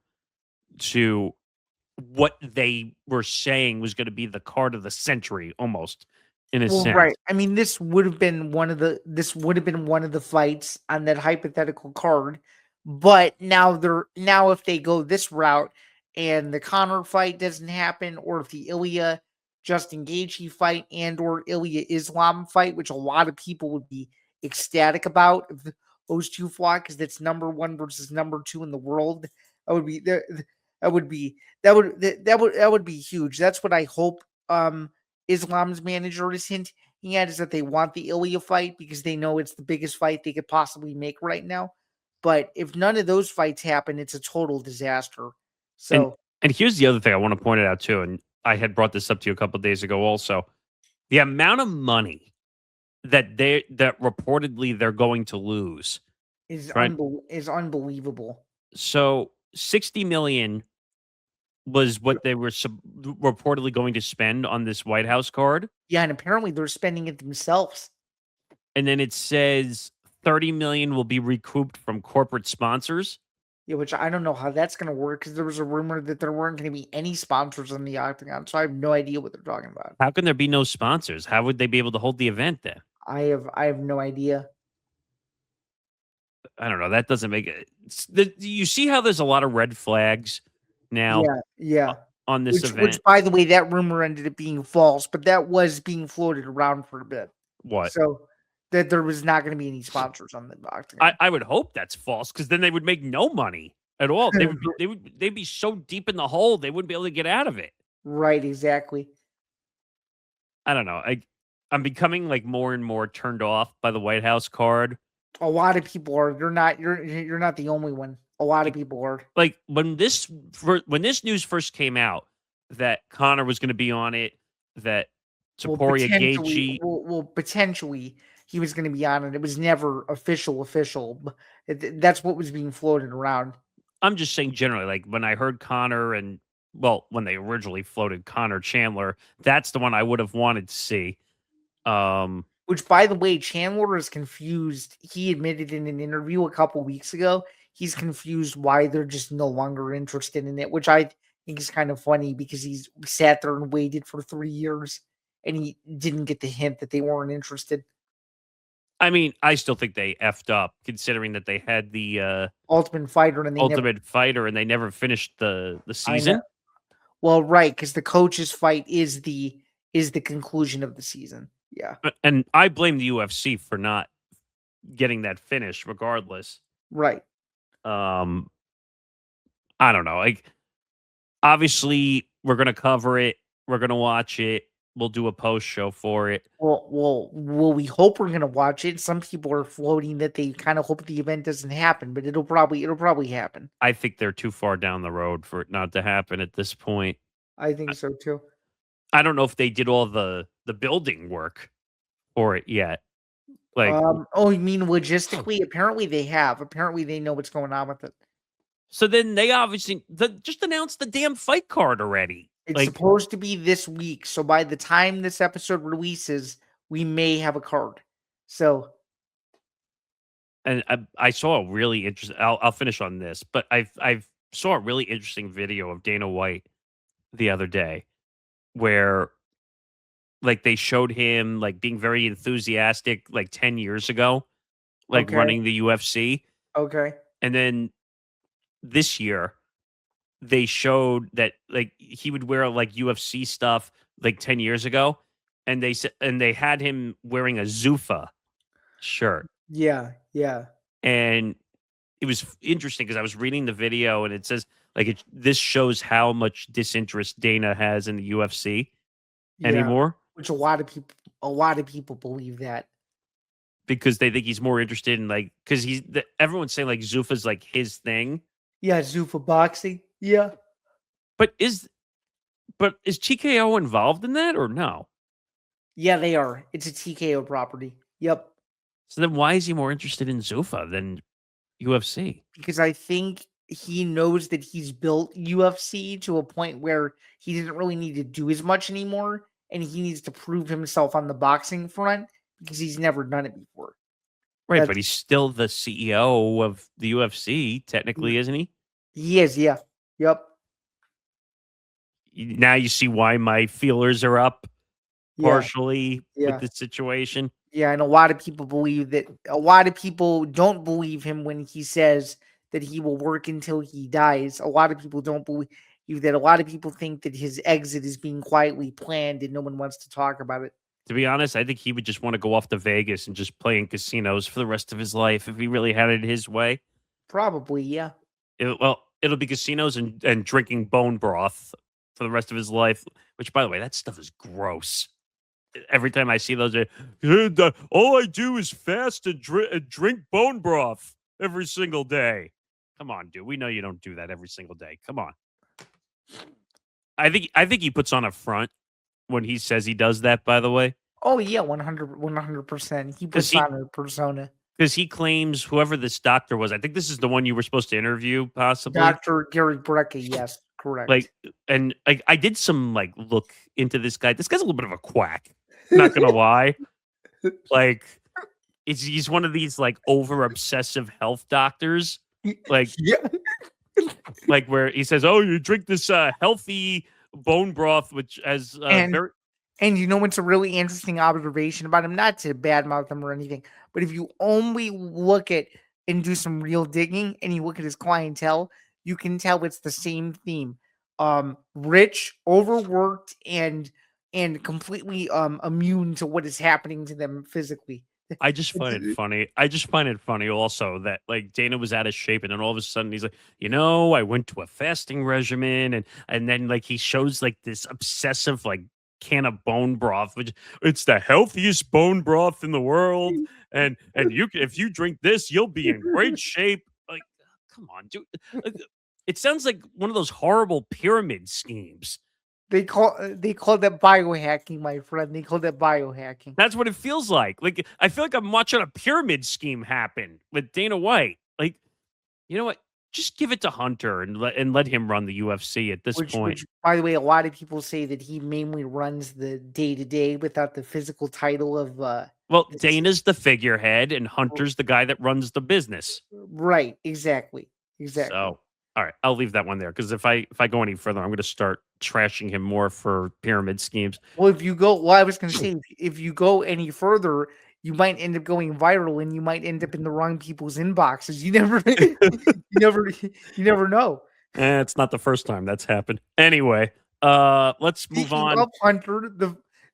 to what they were saying was going to be the card of the century, almost in a Well, sense. right. I mean, this would have been one of the fights on that hypothetical card. But now if they go this route and the Connor fight doesn't happen, or if the Ilya Justin Gaethje fight and or Ilya Islam fight, which a lot of people would be ecstatic about if those two fought, because that's number one versus number two in the world. That would be that would be that would be huge. That's what I hope. Islam's manager is hinting at, is that they want the Ilya fight because they know it's the biggest fight they could possibly make right now. But if none of those fights happen, it's a total disaster. And So and here's the other thing I want to point it out too, and I had brought this up to you a couple of days ago also. The amount of money that reportedly they're going to lose, right? is unbelievable. So 60 million was what they were reportedly going to spend on this White House card. Yeah, and apparently they're spending it themselves. And then it says 30 million will be recouped from corporate sponsors. Yeah, which I don't know how that's going to work, because there was a rumor that there weren't going to be any sponsors on the Octagon. So I have no idea what they're talking about. How can there be no sponsors? How would they be able to hold the event then? I have no idea. I don't know. That doesn't make it. You see how there's a lot of red flags now Yeah, yeah. on this Which, event? by the way, that rumor ended up being false, but that was being floated around for a bit. What? So that there was not going to be any sponsors on the Octagon. I would hope that's false, because then they would make no money at all. They'd be so deep in the hole they wouldn't be able to get out of it. Right, exactly. I don't know. I'm becoming like more and more turned off by the White House card. A lot of people are. You're not the only one. A lot of people are. Like when this news first came out that Connor was going to be on it, that Topuria Gaethje, Potentially he was going to be on it. It was never official. That's what was being floated around. I'm just saying generally, like when I heard Connor and, well, when they originally floated Connor Chandler, that's the one I would have wanted to see. Which, by the way, Chandler is confused. He admitted in an interview a couple weeks ago, he's confused why they're just no longer interested in it, which I think is kind of funny, because he's sat there and waited for 3 years and he didn't get the hint that they weren't interested. I mean, I still think they effed up, considering that they had the Ultimate Fighter and Ultimate Fighter and they never finished the season. Well, right, because the coach's fight is the conclusion of the season. Yeah. And I blame the UFC for not getting that finished regardless. Right. I don't know. Like, obviously we're going to cover it. We're going to watch it. We'll do a post show for it. Well, we hope we're going to watch it. Some people are floating that they kind of hope the event doesn't happen, but it'll probably happen. I think they're too far down the road for it not to happen at this point. I think so too. I don't know if they did all the building work for it yet. Like, oh, you mean logistically? Apparently they have. Apparently they know what's going on with it. so then they obviously just announced the damn fight card already. It's supposed to be this week, so by the time this episode releases, we may have a card. So, and I saw a really interesting. I'll finish on this, but I saw a really interesting video of Dana White the other day, where like they showed him like being very enthusiastic like 10 years ago, like running the UFC, okay. and then this year they showed that like he would wear like UFC stuff like 10 years ago, and they had him wearing a Zuffa shirt. Yeah. And it was interesting because I was reading the video and it says like this shows how much disinterest Dana has in the UFC Yeah, anymore which a lot of people believe that. because they think he's more interested in like because everyone's saying like Zuffa's like his thing, Yeah, Zuffa boxing. Yeah. but is TKO involved in that or no? Yeah, they are. It's a TKO property. Yep. So then why is he more interested in Zuffa than UFC? Because I think he knows that he's built UFC to a point where he doesn't really need to do as much anymore, and he needs to prove himself on the boxing front because he's never done it before. Right, That's but he's still the CEO of the UFC, he technically, isn't he? he is, yeah. Yep. Now you see why my feelers are up Yeah. partially with Yeah. this situation. Yeah, and a lot of people don't believe him when he says that he will work until he dies. A lot of people don't believe that. A lot of people think that his exit is being quietly planned and no one wants to talk about it. To be honest, I think he would just want to go off to Vegas and just play in casinos for the rest of his life if he really had it his way. Probably, yeah. It'll be casinos and drinking bone broth for the rest of his life, which, by the way, that stuff is gross. Every time I see those, all I do is fast and drink bone broth every single day. Come on, dude. We know you don't do that every single day. Come on. I think he puts on a front when he says he does that, by the way. Oh yeah, 100%. He Because puts on a persona. he claims whoever this doctor was, I think this is the one you were supposed to interview, possibly. Dr. Gary Brecka, yes, correct. Like, and I did some like look into this guy. This guy's a little bit of a quack. Not gonna lie. Like, he's one of these like over obsessive health doctors. Like, yeah. like where he says, "Oh, you drink this healthy bone broth, which has And very." And you know what's a really interesting observation about him? Not to badmouth him or anything, but if you only look at and do some real digging and you look at his clientele, you can tell it's the same theme. Rich, overworked, and completely immune to what is happening to them physically. I just find it funny. I just find it funny also that like Dana was out of shape and then all of a sudden he's like, I went to a fasting regimen and then like he shows like this obsessive like can of bone broth, which it's the healthiest bone broth in the world. And if you drink this, you'll be in great shape. Like, come on, dude. It sounds like one of those horrible pyramid schemes. They call that biohacking, my friend. They call that biohacking. That's what it feels like. Like I feel like I'm watching a pyramid scheme happen with Dana White. Like, you know what? Just give it to Hunter and let him run the UFC at this point. Which, by the way, a lot of people say that he mainly runs the day to day without the physical title of Well, this- Dana's the figurehead and Hunter's the guy that runs the business. right, exactly. So, all right, I'll leave that one there because if I go any further, I'm going to start trashing him more for pyramid schemes. Well, I was going to say, if you go any further, you might end up going viral, and you might end up in the wrong people's inboxes. You never, you never know. It's not the first time that's happened. Anyway, let's move Speaking on. of Hunter,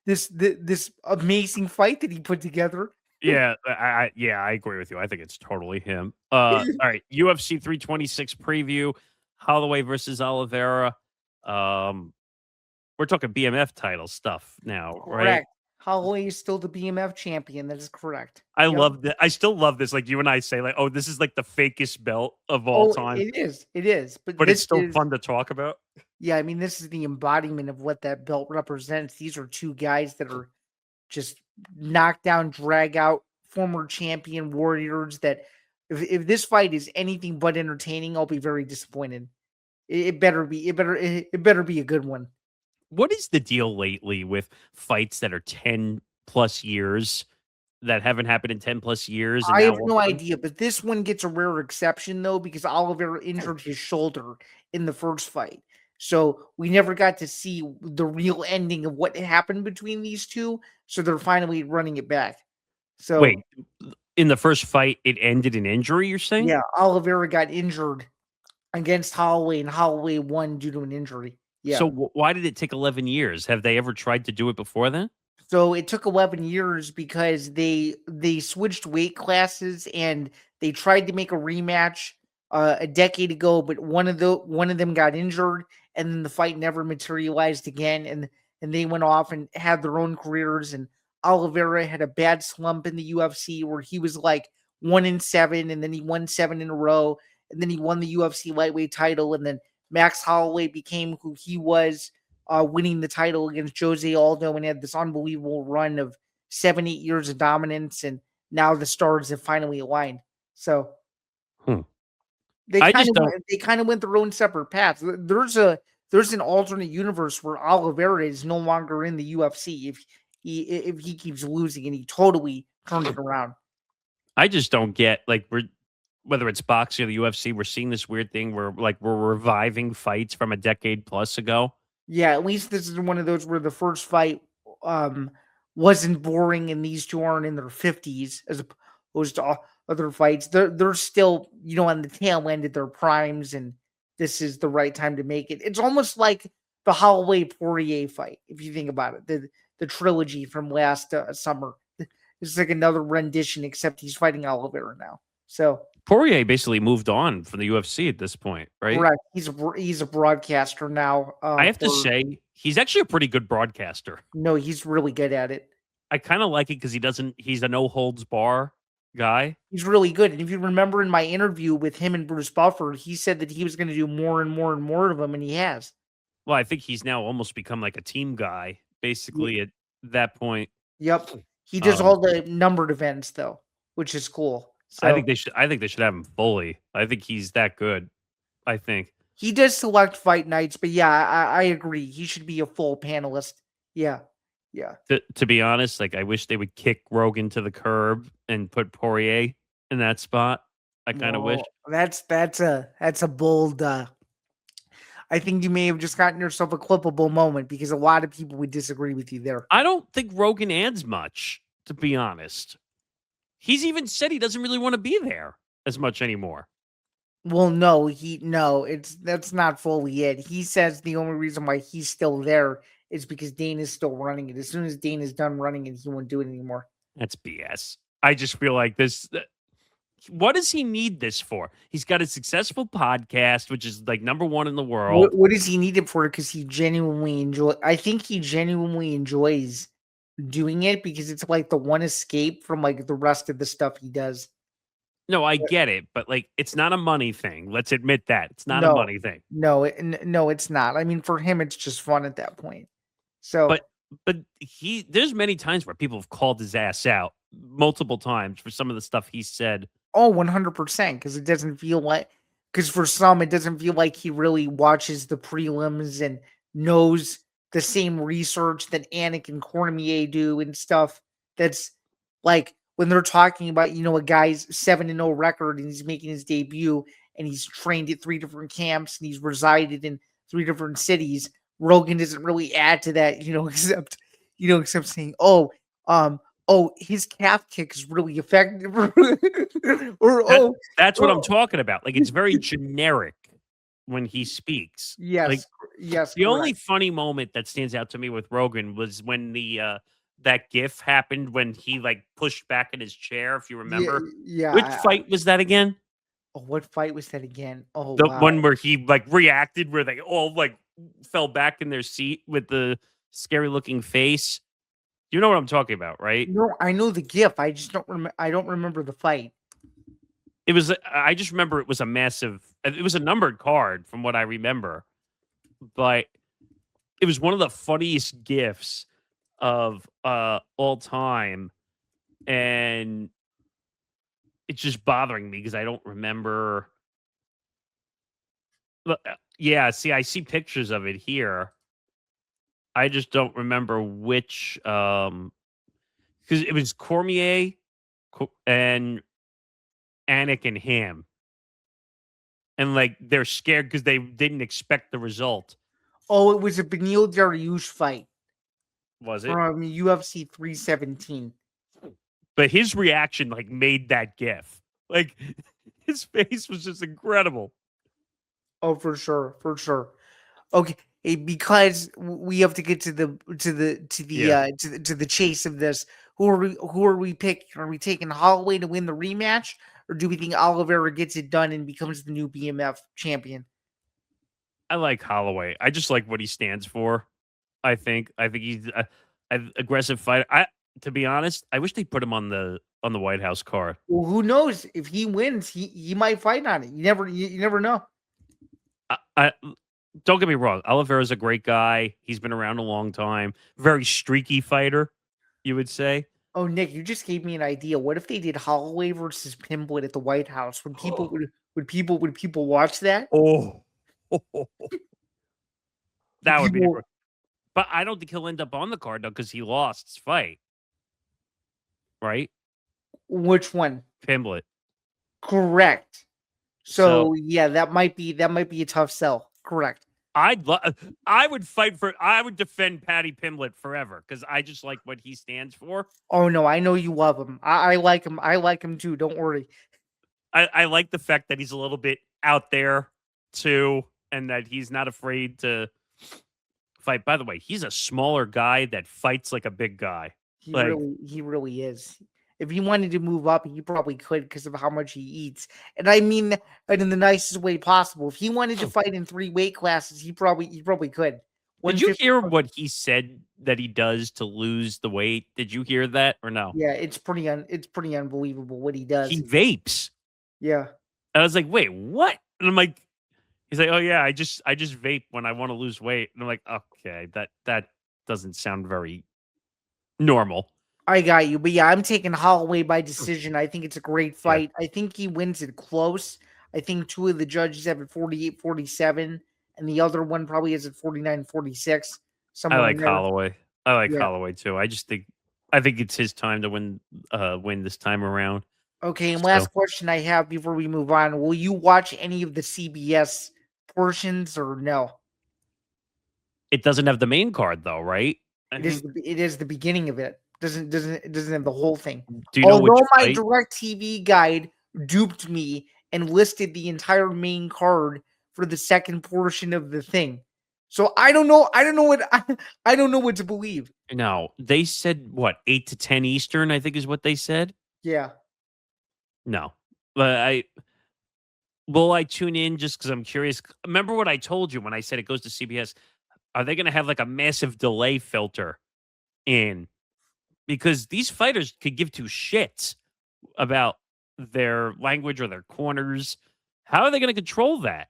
this amazing fight that he put together. Yeah, I agree with you. I think it's totally him. All right, UFC 326 preview: Holloway versus Oliveira. We're talking BMF title stuff now, right? Correct. Holloway is still the BMF champion. That is correct. I Yep. love that. I still love this. Like you and I say, like, oh, this is like the fakest belt of all time, It is. It is. But but it's this still is, fun to talk about. yeah, I mean, this is the embodiment of what that belt represents. These are two guys that are just knockdown, drag out, former champion warriors that if this fight is anything but entertaining, I'll be very disappointed. It better be it better be a good one. What is the deal lately with fights that are 10 plus years that haven't happened in 10 plus years? And I now have no idea, but this one gets a rare exception though because Oliveira injured his shoulder in the first fight. So we never got to see the real ending of what happened between these two. So they're finally running it back. So wait, in the first fight, it ended in injury, you're saying? yeah, Oliveira got injured against Holloway, and Holloway won due to an injury. Yeah. So why did it take 11 years? Have they ever tried to do it before then? So it took 11 years because they switched weight classes and They tried to make a rematch a decade ago, but one of them got injured, and then the fight never materialized again. And they went off and had their own careers. And Oliveira had a bad slump in the UFC where he was like 1-7, and then he won 7 in a row, and then he won the UFC lightweight title, and then Max Holloway became who he was, winning the title against Jose Aldo, and had this unbelievable run of 7-8 years of dominance, and now the stars have finally aligned. So Hmm. they I kind just of don't. went their own separate paths. There's an alternate universe where Oliveira is no longer in the UFC if he keeps losing, and he totally turned it around. I just don't get like whether it's boxing or the UFC, we're seeing this weird thing where like we're reviving fights from a decade plus ago. Yeah, at least this is one of those where the first fight um wasn't boring, and these two aren't in their 50s as opposed to other fights. They're still, on the tail end of their primes, and this is the right time to make it. It's almost like the Holloway Poirier fight, if you think about it. The trilogy from last summer. It's like another rendition, except he's fighting Oliveira now. So Poirier basically moved on from the UFC at this point, right? correct. He's a broadcaster now. I have to For say, he's actually a pretty good broadcaster. No, he's really good at it. I kind of like it because he's a no holds bar guy. He's really good. And if you remember in my interview with him and Bruce Buffer, he said that he was going to do more and more and more of them, and he has. Well, I think he's now almost become like a team guy, basically at that point. Yep. He does Um, all the numbered events though, which is cool. I So think they should have him fully. I think he's that good. I think. he does select fight nights, but yeah, I agree. He should be a full panelist. Yeah. Yeah. To be honest, like I wish they would kick Rogan to the curb and put Poirier in that spot. I kind of wish. Well, that's a bold I think you may have just gotten yourself a clippable moment, because a lot of people would disagree with you there. I don't think Rogan adds much, to be honest. He's even said he doesn't really want to be there as much anymore. Well, that's not fully it. He says the only reason why he's still there is because Dana's still running it. As soon as Dana's done running it, he won't do it anymore. That's BS. I just feel like this. What does he need this for? He's got a successful podcast, which is like #1 in the world. What does he need it for? Because he genuinely I think he genuinely enjoys doing it, because it's like the one escape from like the rest of the stuff he does. No, I get it, but like it's not a money thing. Let's admit that. It's not a No, money thing. no, it's not. I mean, for him, it's just fun at that point. So But there's many times where people have called his ass out multiple times for some of the stuff he said. Oh, 100%, because it doesn't feel like, because for some, it doesn't feel like he really watches the prelims and knows the same research that Anik and Cormier do and stuff. That's like when they're talking about, a guy's 7-0 record, and he's making his debut, and he's trained at 3 different camps, and he's resided in 3 different cities. Rogan doesn't really add to that, except saying, his calf kick is really effective. That's what I'm talking about. Like it's very generic when he speaks. Like yes. the only funny moment that stands out to me with Rogan was when the that gif happened when he like pushed back in his chair, if you remember. Yeah. Which fight was that again? Oh, what fight was that again? Oh, The wow. one where he like reacted, where they all like fell back in their seat with the scary looking face. You know what I'm talking about, right? No, I know the gif. I just don't remember. I don't remember the fight. It was. I just remember it was a massive. It was a numbered card, from what I remember, but it was one of the funniest gifs of all time, and it's just bothering me because I don't remember. Yeah, see, I see pictures of it here. I just don't remember which. Because it was Cormier and Anik and him. And like they're scared because they didn't expect the result. Oh, it was a Beneil Dariush fight. Was it? From UFC 317. But his reaction like made that gif. Like his face was just incredible. Oh, for sure. Okay, because we have to get to the chase of this. Who are we picking? Are we taking Holloway to win the rematch, or do we think Oliveira gets it done and becomes the new BMF champion? I like Holloway. I just like what he stands for. I think he's an aggressive fighter. To be honest, I wish they put him on the White House card. Well, who knows? If he wins, he might fight on it. You never know. I don't get me wrong. Oliveira's a great guy. He's been around a long time. Very streaky fighter, you would say. Oh, Nick, you just gave me an idea. What if they did Holloway versus Pimblett at the White House? Would people watch that? Oh, Would that would be a people? great. But I don't think he'll end up on the card though because he lost his fight, right? Which one? Pimblett. Correct. So So yeah, that might be a tough sell. Correct. I would fight for. I would defend Patty Pimblett forever because I just like what he stands for. Oh no, I know you love him. I like him. I like him too. Don't worry. I like the fact that he's a little bit out there too, and that he's not afraid to fight. By the way, he's a smaller guy that fights like a big guy. He Like, really is. If he wanted to move up, he probably could because of how much he eats. And I mean that in the nicest way possible. If he wanted to fight in 3 weight classes, he probably could. did you 150. hear what he said that he does to lose the weight? Did you hear that or no? Yeah, it's pretty unbelievable what he He does. vapes. Yeah. I was like, wait, what? And I'm like, he's like, oh yeah, I just vape when I want to lose weight. And I'm like, okay, that doesn't sound very normal. I got you. But yeah, I'm taking Holloway by decision. I think it's a great Yeah, fight. I think he wins it close. I think two of the judges have it 48-47, and the other one probably has it 49-46, I somewhere in like there. Holloway. I like Yeah. Holloway too. I think it's his time to win this time around. Okay, and So last question I have before we move on. Will you watch any of the CBS portions or no? it doesn't have the main card though, right? I It is think. the beginning of it. Doesn't have the whole thing. Do you know which Although my fight? direct TV guide duped me and listed the entire main card for the second portion of the thing. So I don't know. I don't know what to believe. No, they said what 8 to 10 Eastern. I think is what they said. Yeah. No, but will I tune in just because I'm curious? Remember what I told you when I said it goes to CBS? Are they going to have like a massive delay filter in? Because these fighters could give two shits about their language or their corners. How are they going to control that?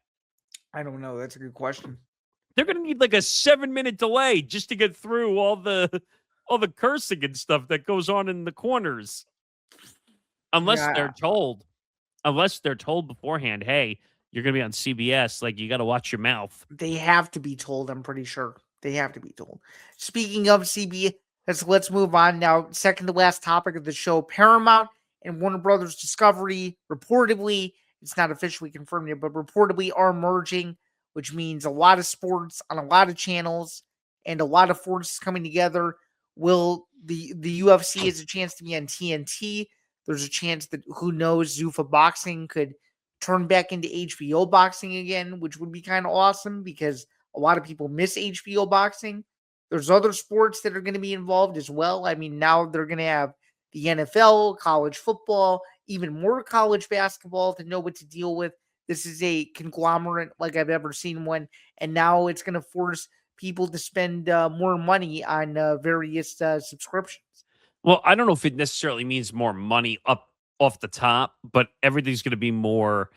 I don't know. That's a good question. They're going to need like a 7 minute delay just to get through all the cursing and stuff that goes on in the corners. Unless Yeah, they're told, unless they're told beforehand, hey, you're going to be on CBS. Like you got to watch your mouth. they have to be told. I'm pretty sure they have to be told. Speaking of CB, let's move on now. Second to last topic of the show: Paramount and Warner Brothers Discovery reportedly, it's not officially confirmed yet, but reportedly are merging, which means a lot of sports on a lot of channels and a lot of forces coming together. Will the UFC has a chance to be on TNT? There's a chance that who knows Zuffa Boxing could turn back into HBO boxing again, which would be kind of awesome because a lot of people miss HBO boxing. There's other sports that are going to be involved as well. I mean, now they're going to have the NFL, college football, even more college basketball to know what to deal with. This is a conglomerate like I've ever seen one. And now it's going to force people to spend more money on various subscriptions. Well, I don't know if it necessarily means more money up off the top, but everything's going to be more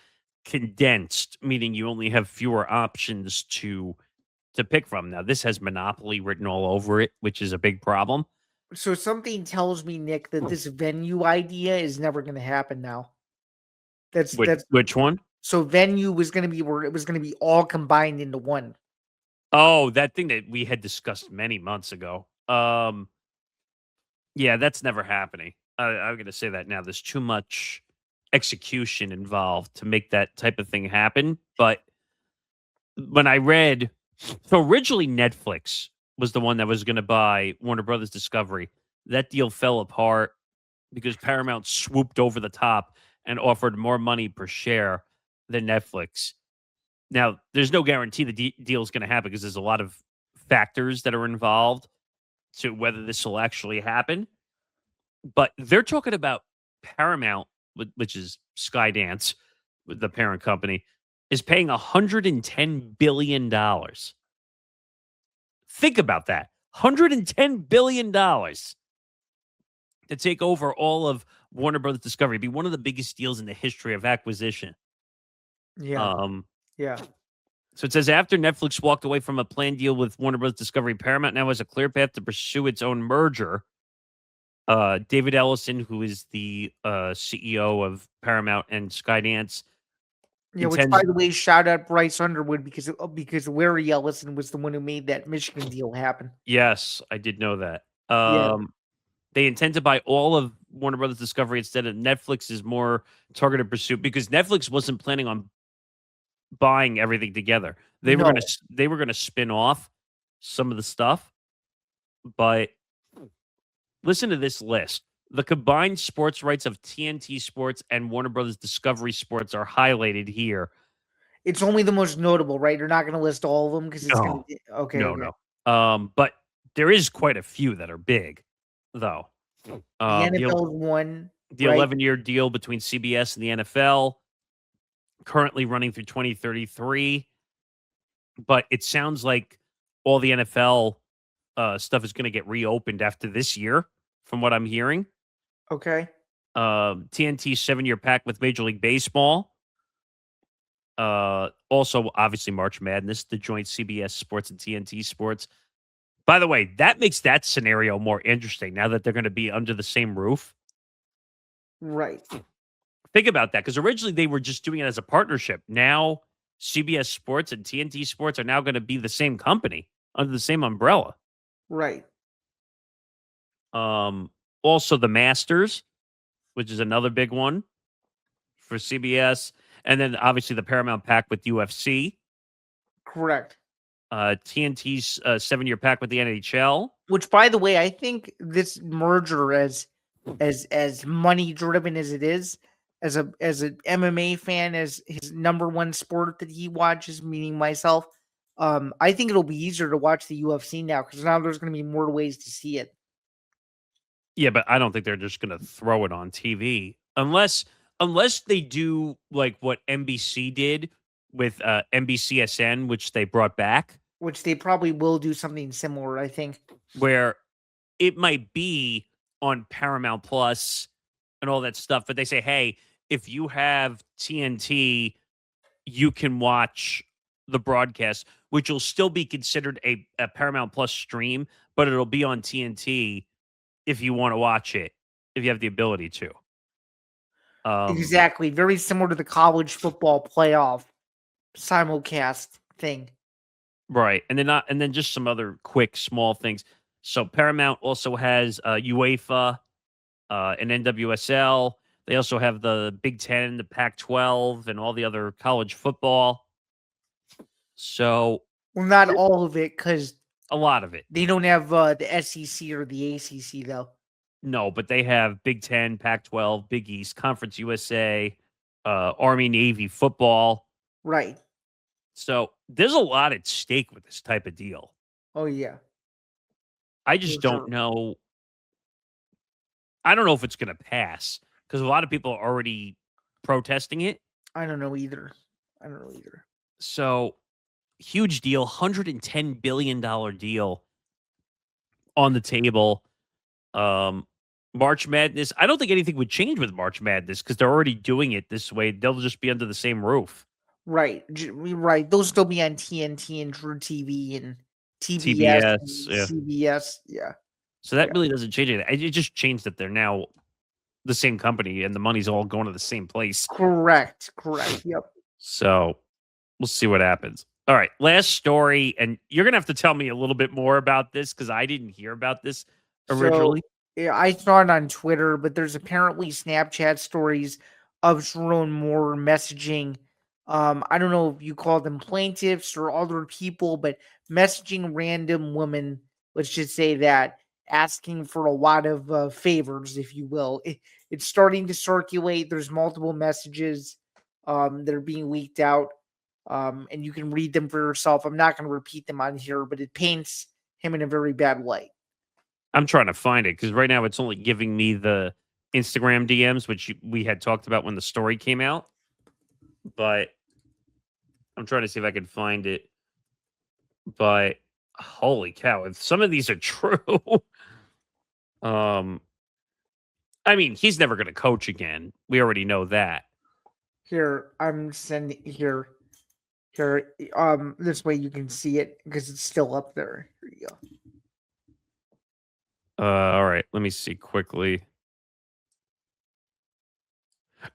condensed, meaning you only have fewer options to pick from. Now, this has monopoly written all over it, which is a big problem. So something tells me, Nick, that this venue idea is never going to happen now. Which one? So venue was going to be where it was going to be all combined into one. Oh, that thing that we had discussed many months ago. Yeah, that's never happening. I'm going to say that now. There's too much execution involved to make that type of thing happen. But when I read, so originally Netflix was the one that was going to buy Warner Brothers Discovery. That deal fell apart because Paramount swooped over the top and offered more money per share than Netflix. Now, there's no guarantee the deal is going to happen because there's a lot of factors that are involved to whether this will actually happen. But they're talking about Paramount which is Skydance, the parent company, is paying $110 billion. Think about that. $110 billion to take over all of Warner Brothers Discovery. It'd be one of the biggest deals in the history of acquisition. Yeah. Um, Yeah. so it says after Netflix walked away from a planned deal with Warner Brothers Discovery, Paramount now has a clear path to pursue its own merger. David Ellison, who is the CEO of Paramount and Skydance, Yeah, which by intends. the way, shout out Bryce Underwood because Larry Ellison was the one who made that Michigan deal happen. Yes, I did know that. Yeah. They intend to buy all of Warner Brothers Discovery instead of Netflix's more targeted pursuit because Netflix wasn't planning on buying everything together. No. They were gonna spin off some of the stuff, but listen to this list. The combined sports rights of TNT Sports and Warner Brothers Discovery Sports are highlighted here. It's only the most notable, right? You're not going to list all of them because it's going to No, be okay. no, Okay. no. But there is quite a few that are big, though. The The NFL one, the right? 11-year deal between CBS and the NFL, currently running through 2033. But it sounds like all the NFL stuff is going to get reopened after this year, from what I'm hearing. Okay. TNT 7-year pact with Major League Baseball. Also, obviously, March Madness, the joint CBS Sports and TNT Sports. By the way, that makes that scenario more interesting now that they're going to be under the same roof. Right. Think about that, because originally they were just doing it as a partnership. Now CBS Sports and TNT Sports are now going to be the same company under the same umbrella. Right. Also the Masters, which is another big one for CBS, and then obviously the Paramount pack with UFC. Correct. TNT's 7-year pack with the NHL. Which, by the way, I think this merger, as money driven as it is, as an MMA fan, as his number one sport that he watches, meaning myself, I think it'll be easier to watch the UFC now because now there's going to be more ways to see it. Yeah, but I don't think they're just going to throw it on TV unless they do like what NBC did with NBCSN, which they brought back, Which they probably will do something similar, I think. where it might be on Paramount Plus and all that stuff, but they say, hey, if you have TNT, you can watch the broadcast, which will still be considered a Paramount Plus stream, but it'll be on TNT if you want to watch it, if you have the ability to. Exactly. Very similar to the college football playoff simulcast thing. Right. And then just some other quick small things. So Paramount also has UEFA and NWSL. They also have the Big Ten, the Pac-12, and all the other college football. So Well, not all of it because a lot of it. they don't have the SEC or the ACC though. No, but they have Big Ten, Pac-12, Big East, Conference USA, Army, Navy, football. Right. So there's a lot at stake with this type of deal. Oh yeah. I just don't know. I don't know if it's going to pass because a lot of people are already protesting it. I don't know either. So huge deal, $110 billion deal on the table. March Madness. I don't think anything would change with March Madness because they're already doing it this way. They'll just be under the same roof. Right. Right. They'll still be on TNT and True TV and TBS, and CBS. Yeah. So that really doesn't change anything. It just changed that they're now the same company and the money's all going to the same place. Correct. Yep. So we'll see what happens. All right, last story, and you're gonna have to tell me a little bit more about this because I didn't hear about this originally. So, yeah, I saw it on Twitter, but there's apparently Snapchat stories of Sharon Moore messaging. I don't know if you call them plaintiffs or other people, but messaging random women, let's just say that, asking for a lot of favors, if you will. It's starting to circulate. There's multiple messages that are being leaked out, and you can read them for yourself. I'm not going to repeat them on here, but it paints him in a very bad light. I'm trying to find it because right now it's only giving me the Instagram DMs, which we had talked about when the story came out. But I'm trying to see if I can find it. But holy cow, if some of these are true, um, I mean, he's never going to coach again. We already know that. Here, I'm sending here. This way you can see it because it's still up there. Here you go. All right, let me see quickly.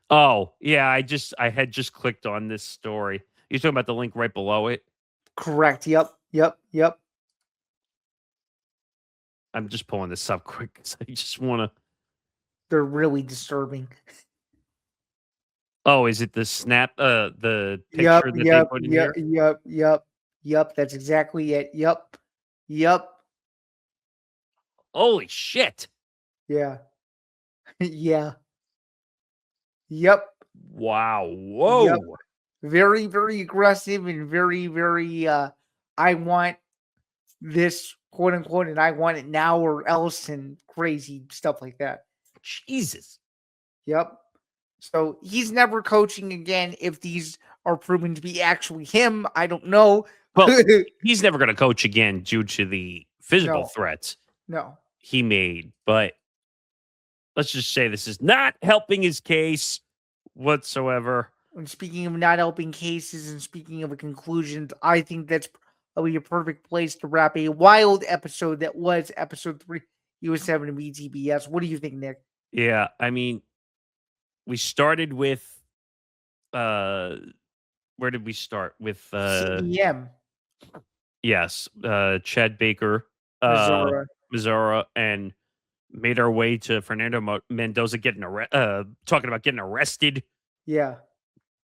Oh, yeah, I had just clicked on this story. You're talking about the link right below it? Correct. Yep. I'm just pulling this up quick because I just want to. They're really disturbing. Oh, is it the snap? The picture that they put in here. Yep. That's exactly it. Yep. Holy shit! Yeah. Yeah. Yep. Wow! Yep. Whoa! Very, very aggressive and very, very I want this quote unquote and I want it now or else and crazy stuff like that. Jesus! Yep. So he's never coaching again if these are proven to be actually him. I don't know. Well, he's never going to coach again due to the physical No. threats No. he made. But let's just say this is not helping his case whatsoever. And speaking of not helping cases and speaking of a conclusion, I think that's probably a perfect place to wrap a wild episode that was episode 3, US 7 of BTBS. What do you think, Nick? Yeah, I mean, we started with where did we start? With CEM, yes, Chad Baker, Mazara. Mazara, and made our way to Fernando Mendoza talking about getting arrested, Yeah.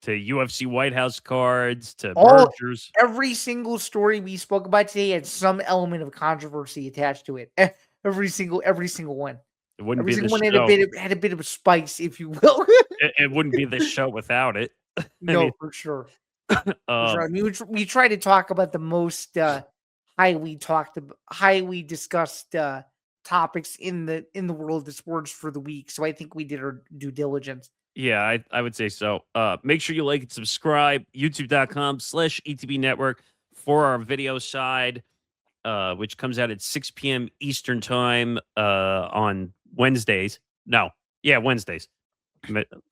to UFC White House cards, to All mergers. every single story we spoke about today had some element of controversy attached to it. Every single one. It wouldn't Every be the single one show. had a bit of a spice, if you will. It wouldn't be the show without it. I No, mean, for sure. For sure. I um, mean, we try to talk about the most highly discussed topics in the world of sports for the week. So I think we did our due diligence. yeah, I would say so. Make sure you like and subscribe. YouTube.com/ETB Network for our video side, which comes out at 6 p.m. Eastern time on Wednesdays. No, yeah, Wednesdays.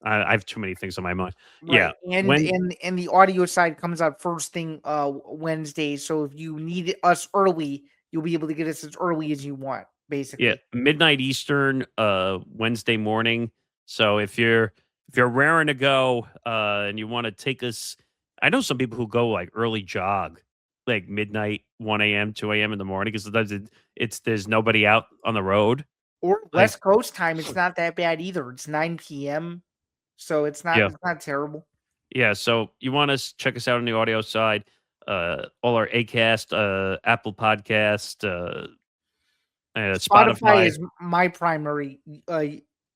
I have too many things on my mind. Right. Yeah, when And the audio side comes out first thing Wednesday. So if you need us early, you'll be able to get us as early as you want, yeah, basically. midnight Eastern, Wednesday morning. So if you're raring to go, and you want to take us, I know some people who go like early jog, like midnight, 1 a.m., 2 a.m. in the morning, because sometimes it's there's nobody out on the road. Or Like, West Coast time, it's not that bad either. It's 9 p.m. So yeah, it's not terrible. yeah. So you want to check us out on the audio side, all our Acast, Apple Podcast, Spotify Spotify. is my primary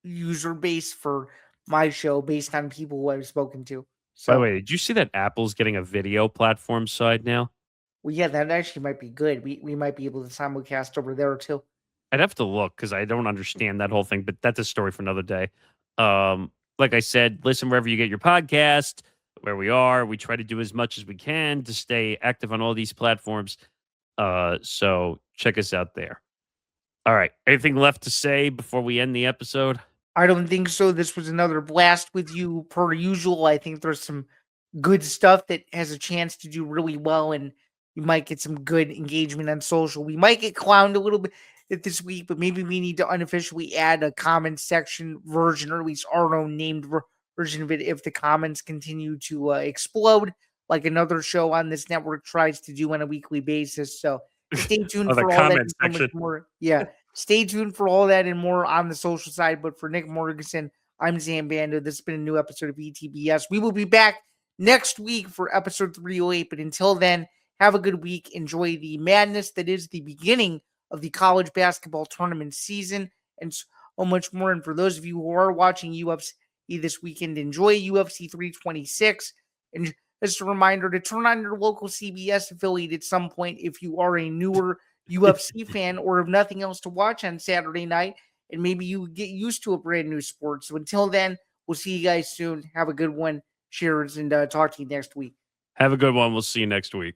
user base for my show based on people who I've spoken to. By the So, way, did you see that Apple's getting a video platform side now? well, yeah, that actually might be good. We might be able to simulcast over there too. I'd have to look because I don't understand that whole thing, but that's a story for another day. Like I said, listen wherever you get your podcast, where we are. We try to do as much as we can to stay active on all these platforms. So check us out there. All right. Anything left to say before we end the episode? I don't think so. This was another blast with you per usual. I think there's some good stuff that has a chance to do really well, and you might get some good engagement on social. We might get clowned a little bit this week, but maybe we need to unofficially add a comment section version, or at least our own named version of it if the comments continue to explode like another show on this network tries to do on a weekly basis. So stay tuned Oh, the for all that comment and so much section. more. Yeah. Stay tuned for all that and more on the social side. But for Nick Morgasen, I'm Zain Bando. This has been a new episode of ETBS. We will be back next week for episode 308. But until then, have a good week. Enjoy the madness that is the beginning of the college basketball tournament season and so much more. And for those of you who are watching UFC this weekend, enjoy UFC 326. And just a reminder to turn on your local CBS affiliate at some point if you are a newer UFC fan or have nothing else to watch on Saturday night. and maybe you get used to a brand new sport. So until then, we'll see you guys soon. Have a good one. Cheers, and talk to you next week. Have a good one. We'll see you next week.